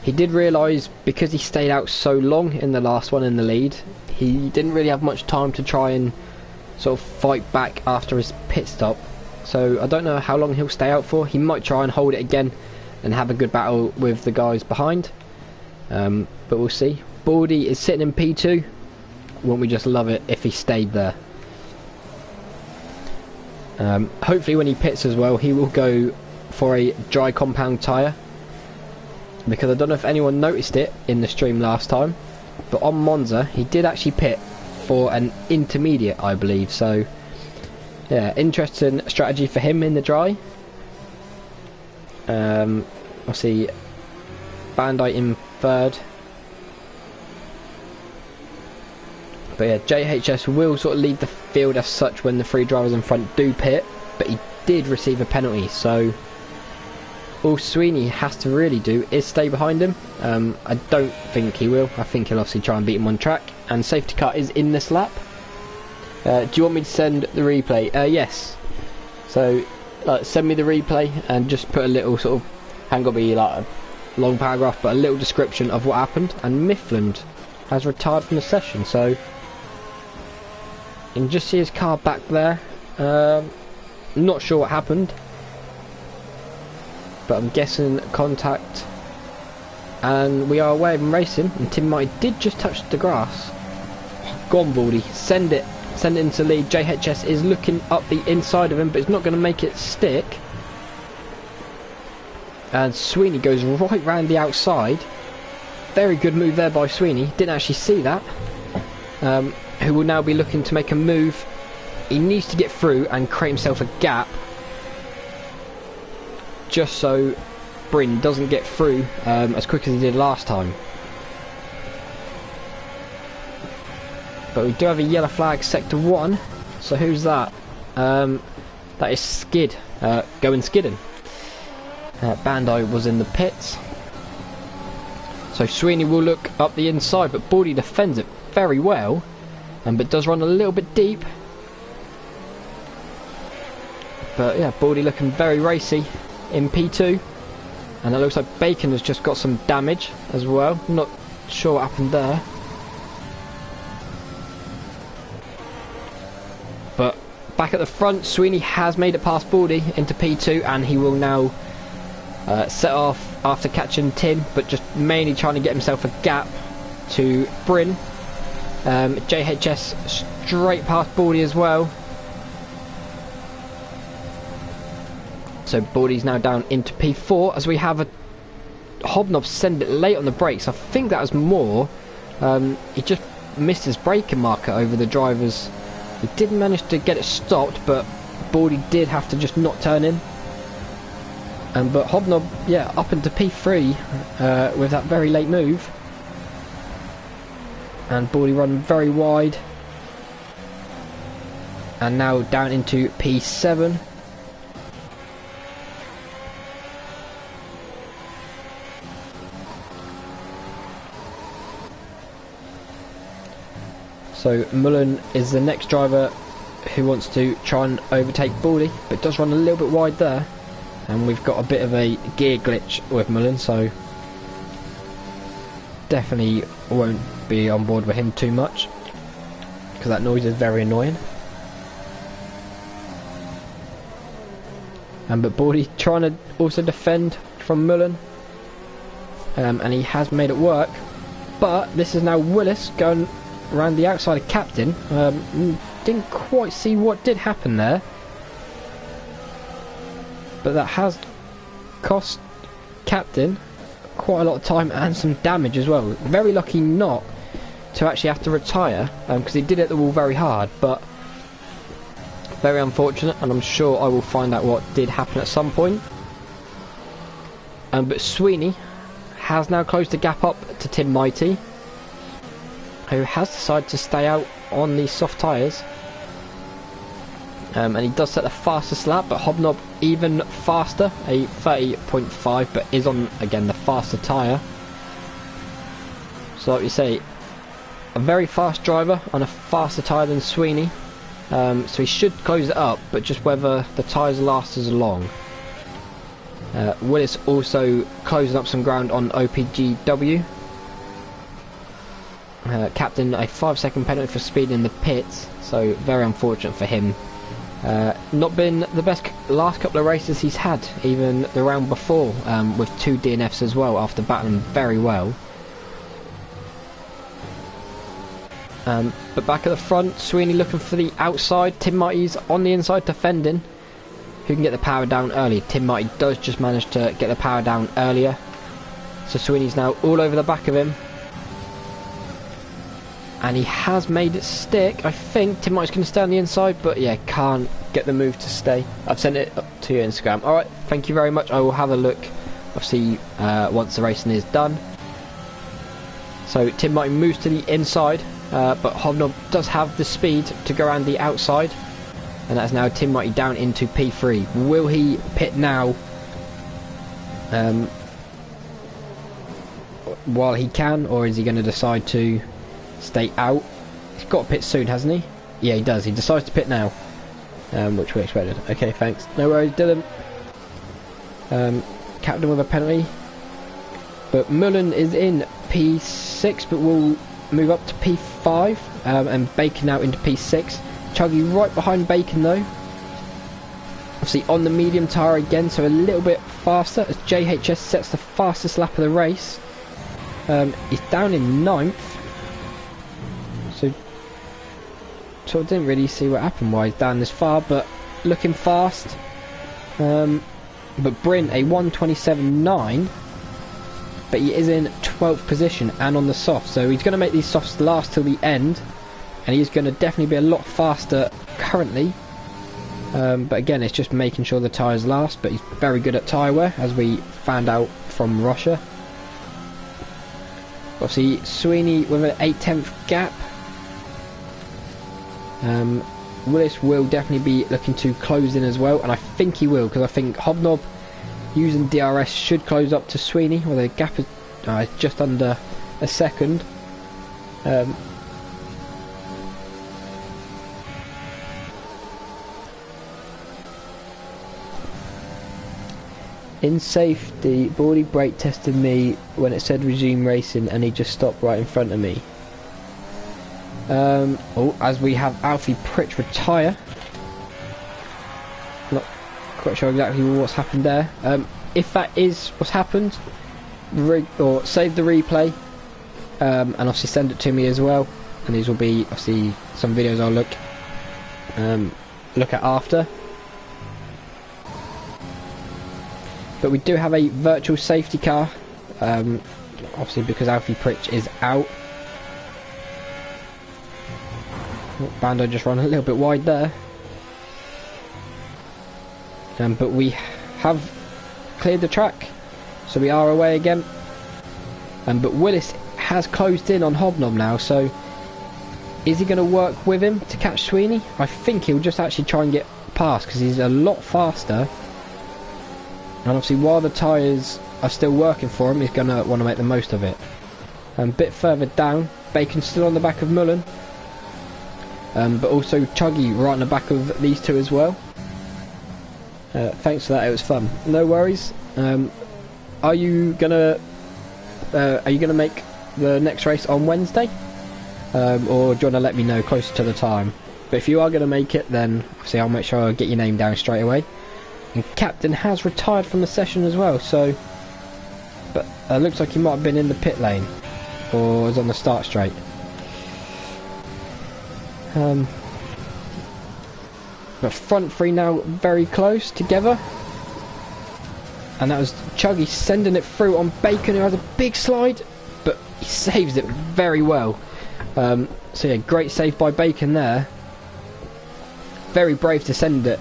He did realise, because he stayed out so long in the last one in the lead, he didn't really have much time to try and sort of fight back after his pit stop. So I don't know how long he'll stay out for. He might try and hold it again and have a good battle with the guys behind. But we'll see. Baldy is sitting in P2. Wouldn't we just love it if he stayed there? Hopefully when he pits as well, he will go for a dry compound tyre, because I don't know if anyone noticed it in the stream last time, but on Monza he did actually pit for an intermediate, I believe. So yeah, interesting strategy for him in the dry. I'll see Bandite in 3rd. But yeah, JHS will sort of lead the field as such when the 3 drivers in front do pit, but he did receive a penalty, so all Sweeney has to really do is stay behind him. I don't think he will. I think he'll obviously try and beat him on track. And safety car is in this lap. Do you want me to send the replay? Yes. So send me the replay and just put a little sort of, ain't got to be like a long paragraph, but a little description of what happened. And Mifflin has retired from the session, so you can just see his car back there. Not sure what happened, but I'm guessing contact, and we are away from racing. And Tim Mighty did just touch the grass. Go on, Baldy, send it into lead. JHS is looking up the inside of him, but it's not going to make it stick. And Sweeney goes right round the outside. Very good move there by Sweeney. Didn't actually see that. Who will now be looking to make a move. He needs to get through and create himself a gap, just so Bryn doesn't get through as quick as he did last time. But we do have a yellow flag, sector 1. So who's that? That is Skid, going skidding. Bandai was in the pits. So Sweeney will look up the inside, but Baldy defends it very well, but does run a little bit deep. But yeah, Baldy looking very racy in P2. And it looks like Bacon has just got some damage as well. Not sure what happened there. But back at the front, Sweeney has made it past Baldy into P2, and he will now set off after catching Tim, but just mainly trying to get himself a gap to Bryn. JHS straight past Baldy as well. So Baldy's now down into P4 as we have a Hobnob send it late on the brakes. I think that was more. He just missed his braking marker over the drivers. He did manage to get it stopped, but Baldy did have to just not turn in. But Hobnob, yeah, up into P3 with that very late move. And Baldy run very wide. And now down into P7. So Mullen is the next driver who wants to try and overtake Baldy, but does run a little bit wide there. And we've got a bit of a gear glitch with Mullen, so definitely won't be on board with him too much, because that noise is very annoying. But Baldy trying to also defend from Mullen, and he has made it work. But this is now Willis going around the outside of Captain. Didn't quite see what did happen there, but that has cost Captain quite a lot of time and some damage as well. Very lucky not to actually have to retire, because he did hit the wall very hard, but very unfortunate, and I'm sure I will find out what did happen at some point. But Sweeney has now closed the gap up to Tim Mighty, who has decided to stay out on these soft tyres. And he does set the fastest lap, but Hobnob even faster, a 30.5, but is on, again, the faster tyre. So like we say, a very fast driver on a faster tyre than Sweeney. So he should close it up, but just whether the tyres last as long. Willis also closing up some ground on OPGW. Captain a 5-second penalty for speed in the pits, so very unfortunate for him. Not been the best last couple of races he's had, even the round before, with 2 DNFs as well after battling very well. But back at the front, Sweeney looking for the outside. Tim Mighty's on the inside defending. Who can get the power down early? Tim Mighty does just manage to get the power down earlier. So Sweeney's now all over the back of him. And he has made it stick. I think Tim Mighty's going to stay on the inside, but yeah, can't get the move to stay. I've sent it up to your Instagram. Alright, thank you very much. I will have a look, obviously, once the racing is done. So Tim Mighty moves to the inside, but Hobnob does have the speed to go around the outside. And that's now Tim Mighty down into P3. Will he pit now while he can, or is he going to decide to stay out? He's got to pit soon, hasn't he? Yeah, he does. He decides to pit now, which we expected. Okay, thanks. No worries, Dylan. Captain with a penalty. But Mullen is in P6, but will move up to P5, and Bacon out into P6. Chuggy right behind Bacon though. Obviously on the medium tyre again, so a little bit faster as JHS sets the fastest lap of the race. He's down in 9th. So sort of didn't really see what happened why he's down this far, but looking fast. But Bryn a 1:27.9, but he is in 12th position and on the soft, so he's going to make these softs last till the end, and he's going to definitely be a lot faster currently. But again, it's just making sure the tyres last, but he's very good at tyre wear, as we found out from Russia. Obviously Sweeney with an 8/10 gap. Willis will definitely be looking to close in as well, and I think he will, because I think Hobnob using DRS should close up to Sweeney, where the gap is just under a second. In safety, Baldy brake tested me when it said resume racing, and he just stopped right in front of me. As we have Alfie Pritch retire. Not quite sure exactly what's happened there. If that is what's happened, or save the replay, and obviously send it to me as well. And these will be obviously some videos I'll look at after. But we do have a virtual safety car, obviously because Alfie Pritch is out. Bando just run a little bit wide there. But we have cleared the track, so we are away again. But Willis has closed in on Hobnob now, so is he going to work with him to catch Sweeney? I think he'll just actually try and get past, because he's a lot faster. And obviously while the tyres are still working for him, he's going to want to make the most of it. A bit further down, Bacon's still on the back of Mullen. But also Chuggy right on the back of these two as well. Thanks for that, it was fun. No worries. Are you gonna make the next race on Wednesday? Or do you want to let me know closer to the time? But if you are going to make it, then obviously I'll make sure I get your name down straight away. And Captain has retired from the session as well, so... But looks like he might have been in the pit lane, or was on the start straight. But front three now very close together. And that was Chuggy sending it through on Bacon, who has a big slide, but he saves it very well. So yeah, great save by Bacon there. Very brave to send it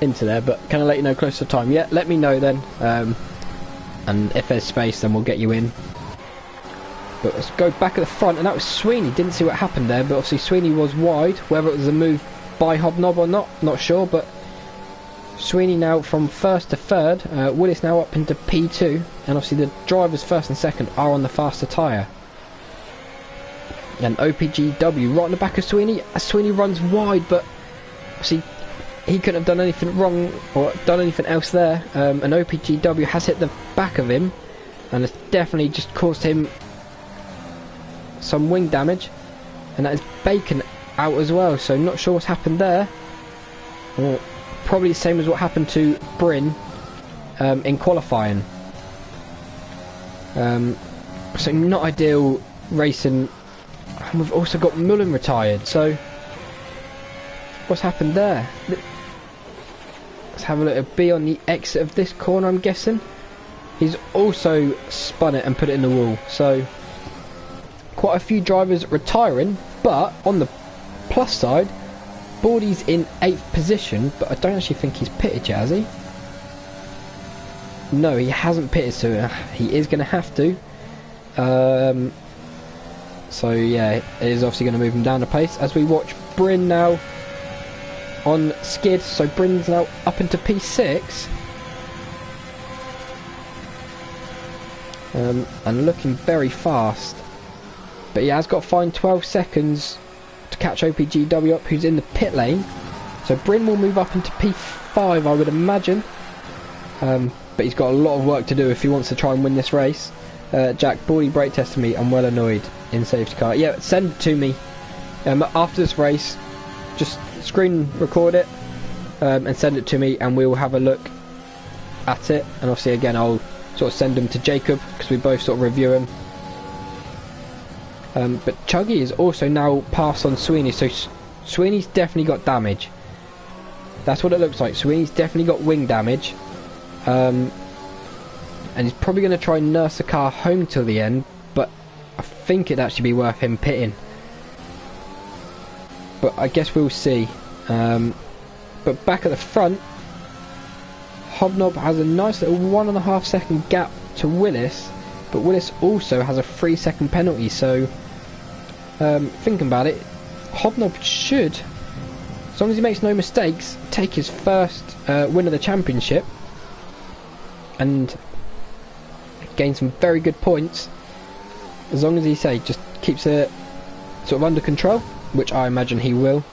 into there, but can I let you know close to time? Yeah, let me know then. And if there's space, then we'll get you in. But let's go back at the front, and that was Sweeney. Didn't see what happened there, but obviously Sweeney was wide. Whether it was a move by Hobnob or not sure, but Sweeney now from first to third. Willis now up into P2, and obviously the drivers first and second are on the faster tyre. And OPGW right on the back of Sweeney, as Sweeney runs wide, but obviously he couldn't have done anything wrong or done anything else there. And OPGW has hit the back of him, and it's definitely just caused him some wing damage, and that is Bacon out as well, so not sure what's happened there. Probably the same as what happened to Bryn in qualifying. So not ideal racing. And we've also got Mullen retired, so what's happened there? Let's have a look at B on the exit of this corner, I'm guessing. He's also spun it and put it in the wall, so quite a few drivers retiring. But on the plus side, Baldy's in 8th position, but I don't actually think he's pitted yet, has he? No, he hasn't pitted, so he is going to have to. So yeah, it is obviously going to move him down the pace as we watch Bryn now on skid. So Bryn's now up into P6. and looking very fast. But he has got to find 12 seconds to catch OPGW up, who's in the pit lane. So Bryn will move up into P5, I would imagine. But he's got a lot of work to do if he wants to try and win this race. Jack, Baldy brake tested me. I'm well annoyed in safety car. Yeah, send it to me after this race. Just screen record it and send it to me, and we'll have a look at it. And obviously, again, I'll sort of send them to Jacob because we both sort of review him. But Chuggy is also now passed on Sweeney, so Sweeney's definitely got damage. That's what it looks like. Sweeney's definitely got wing damage. And he's probably going to try and nurse the car home till the end, but I think it'd actually be worth him pitting. But I guess we'll see. But back at the front, Hobnob has a nice little 1.5 second gap to Willis, but Willis also has a 3 second penalty, so thinking about it, Hobnob should, as long as he makes no mistakes, take his first win of the championship and gain some very good points, as long as he just keeps it sort of under control, which I imagine he will.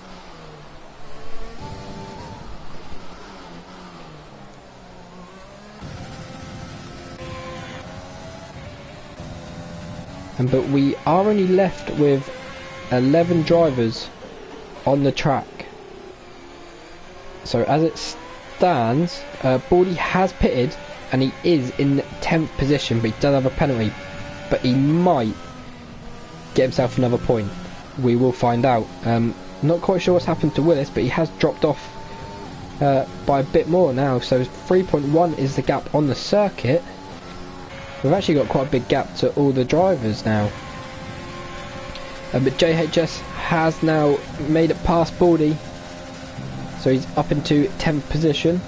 But we are only left with 11 drivers on the track. So as it stands, Baldy has pitted and he is in 10th position, but he does have a penalty. But he might get himself another point. We will find out. Not quite sure what's happened to Willis, but he has dropped off by a bit more now. So 3.1 is the gap on the circuit. We've actually got quite a big gap to all the drivers now. But JHS has now made it past Baldy, so he's up into 10th position.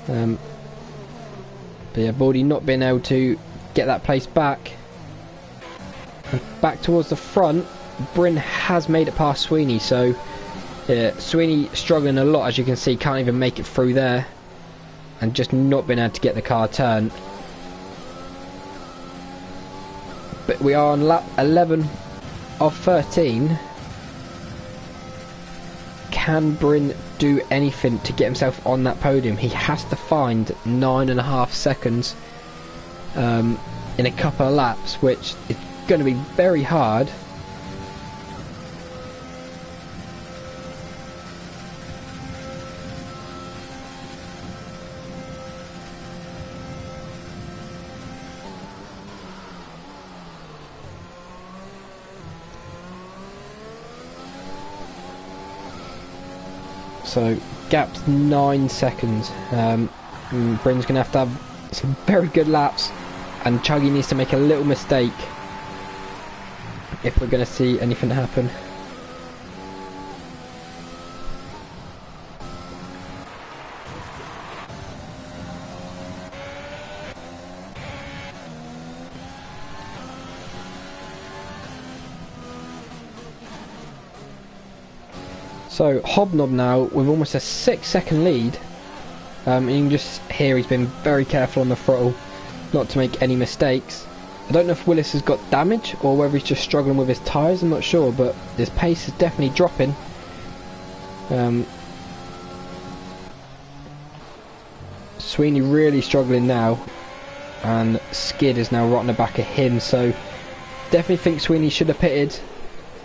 But yeah, Baldy not being able to get that place back. And back towards the front, Bryn has made it past Sweeney, so yeah, Sweeney struggling a lot, as you can see, can't even make it through there, and just not being able to get the car turned. But we are on lap 11 of 13. Can Bryn do anything to get himself on that podium? He has to find 9.5 seconds in a couple of laps, which is going to be very hard. So gap's 9 seconds. Bryn's going to have some very good laps, and Chuggy needs to make a little mistake if we're going to see anything happen. So Hobnob now with almost a 6 second lead. And you can just hear he's been very careful on the throttle not to make any mistakes. I don't know if Willis has got damage or whether he's just struggling with his tyres, I'm not sure, but his pace is definitely dropping. Sweeney really struggling now, and Skid is now right on the back of him, so definitely think Sweeney should have pitted,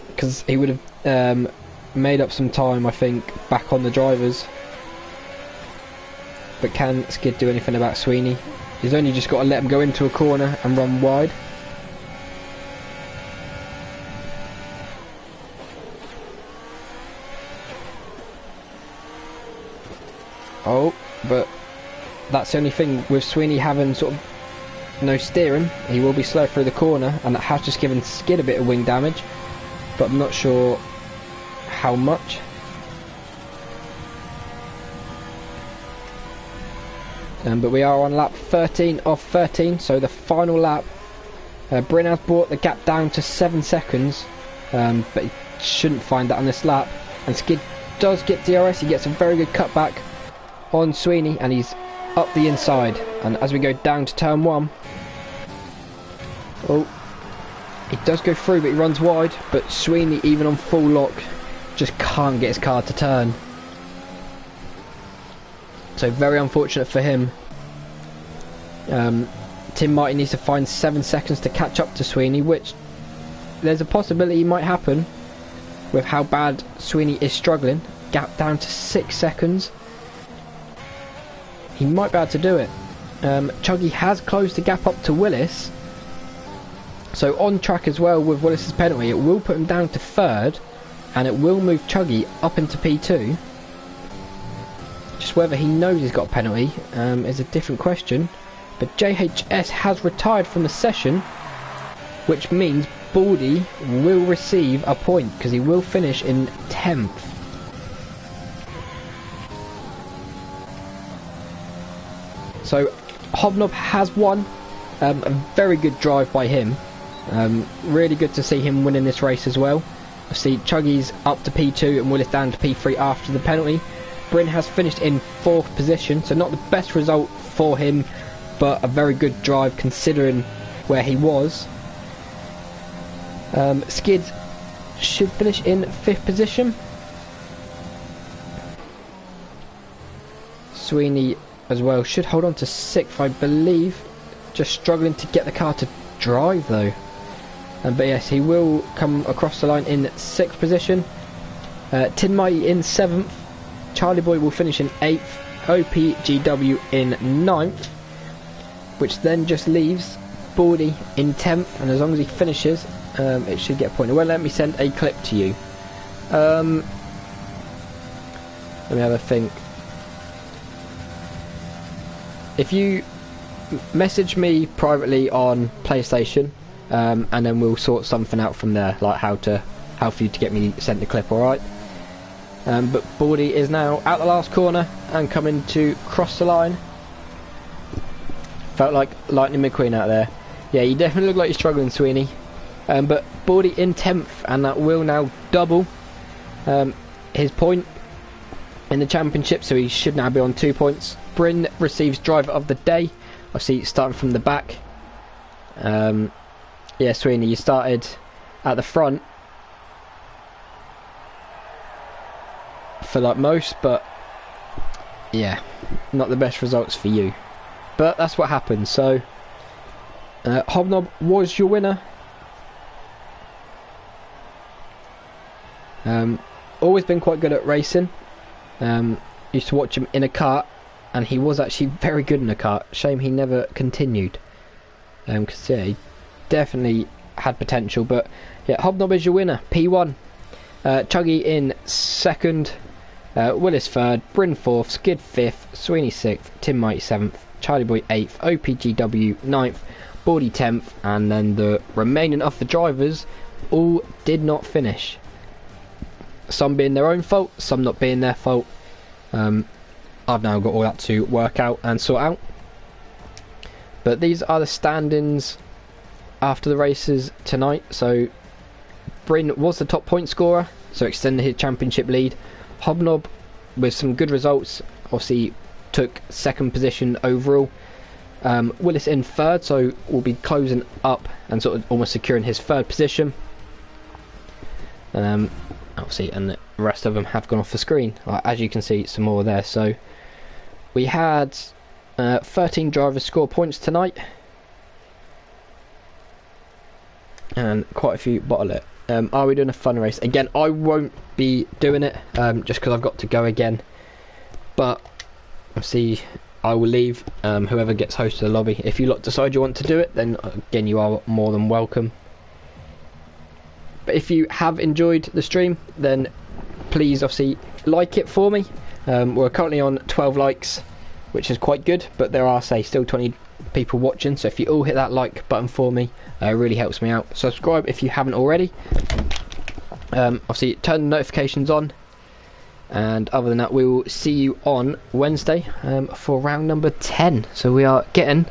because he would have made up some time, I think, back on the drivers. But can Skid do anything about Sweeney? He's only just got to let him go into a corner and run wide. Oh, but that's the only thing with Sweeney having sort of no steering. He will be slow through the corner, and that has just given Skid a bit of wing damage, but I'm not sure how much. But we are on lap 13 of 13, so the final lap. Bryn has brought the gap down to 7 seconds, but he shouldn't find that on this lap. And Skid does get DRS. He gets a very good cutback on Sweeney, and he's up the inside. And as we go down to turn 1, Oh, he does go through, but he runs wide. But Sweeney, even on full lock, just can't get his car to turn. So very unfortunate for him. Tim Martin needs to find 7 seconds to catch up to Sweeney, which there's a possibility might happen with how bad Sweeney is struggling. Gap down to 6 seconds. He might be able to do it. Chuggy has closed the gap up to Willis. So on track as well with Willis's penalty, it will put him down to 3rd, and it will move Chuggy up into P2. Just whether he knows he's got a penalty is a different question. But JHS has retired from the session, which means Baldy will receive a point because he will finish in 10th. So Hobnob has won. A very good drive by him. Really good to see him winning this race as well. I see Chuggy's up to P2 and Willis down to P3 after the penalty. Bryn has finished in 4th position, so not the best result for him, but a very good drive considering where he was. Skid should finish in 5th position. Sweeney as well should hold on to 6th, I believe. Just struggling to get the car to drive though. But yes, he will come across the line in 6th position. Tin Mighty in 7th. Charlie Boy will finish in 8th. OPGW in 9th. Which then just leaves Baldy in 10th. And as long as he finishes, it should get a point. It won't let me send a clip to you. Let me have a think. If you message me privately on PlayStation, and then we'll sort something out from there, like how for you to get me sent the clip, alright? But Baldy is now out the last corner and coming to cross the line. Felt like Lightning McQueen out there. Yeah, you definitely look like you're struggling, Sweeney. But Baldy in 10th, and that will now double his point in the championship, so he should now be on 2 points. Bryn receives driver of the day. I see starting from the back. Yeah, Sweeney, you started at the front for like most, but yeah, not the best results for you. But that's what happened. So Hobnob was your winner. Always been quite good at racing. Used to watch him in a kart, and he was actually very good in a kart. Shame he never continued. Because yeah, he definitely had potential. But yeah, Hobnob is your winner. P1. Chuggy in 2nd. Willis 3rd. Bryn 4th. Skid 5th. Sweeney 6th. Tim Mighty 7th. Charlie Boy 8th. OPGW 9th. Baldy 10th. And then the remaining of the drivers all did not finish. Some being their own fault, some not being their fault. I've now got all that to work out and sort out. But these are the standings after the races tonight. So Bryn was the top point scorer, so extended his championship lead. Hobnob with some good results, obviously took 2nd position overall. Willis in 3rd, so will be closing up and sort of almost securing his 3rd position. Obviously, and the rest of them have gone off the screen. As you can see, some more there. So we had 13 drivers score points tonight, and quite a few bottle it. Are we doing a fun race again? I won't be doing it just because I've got to go again. But obviously, I will leave. Whoever gets host to the lobby. If you lot decide you want to do it, then again, you are more than welcome. But if you have enjoyed the stream, then please obviously like it for me. We're currently on 12 likes, which is quite good, but there are, say, still 20 people watching, so if you all hit that like button for me, it really helps me out. Subscribe if you haven't already. Obviously turn the notifications on, and other than that, we will see you on Wednesday for round number 10. So we are getting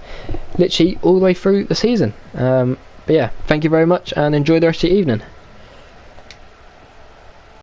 literally all the way through the season. But yeah, thank you very much and enjoy the rest of your evening.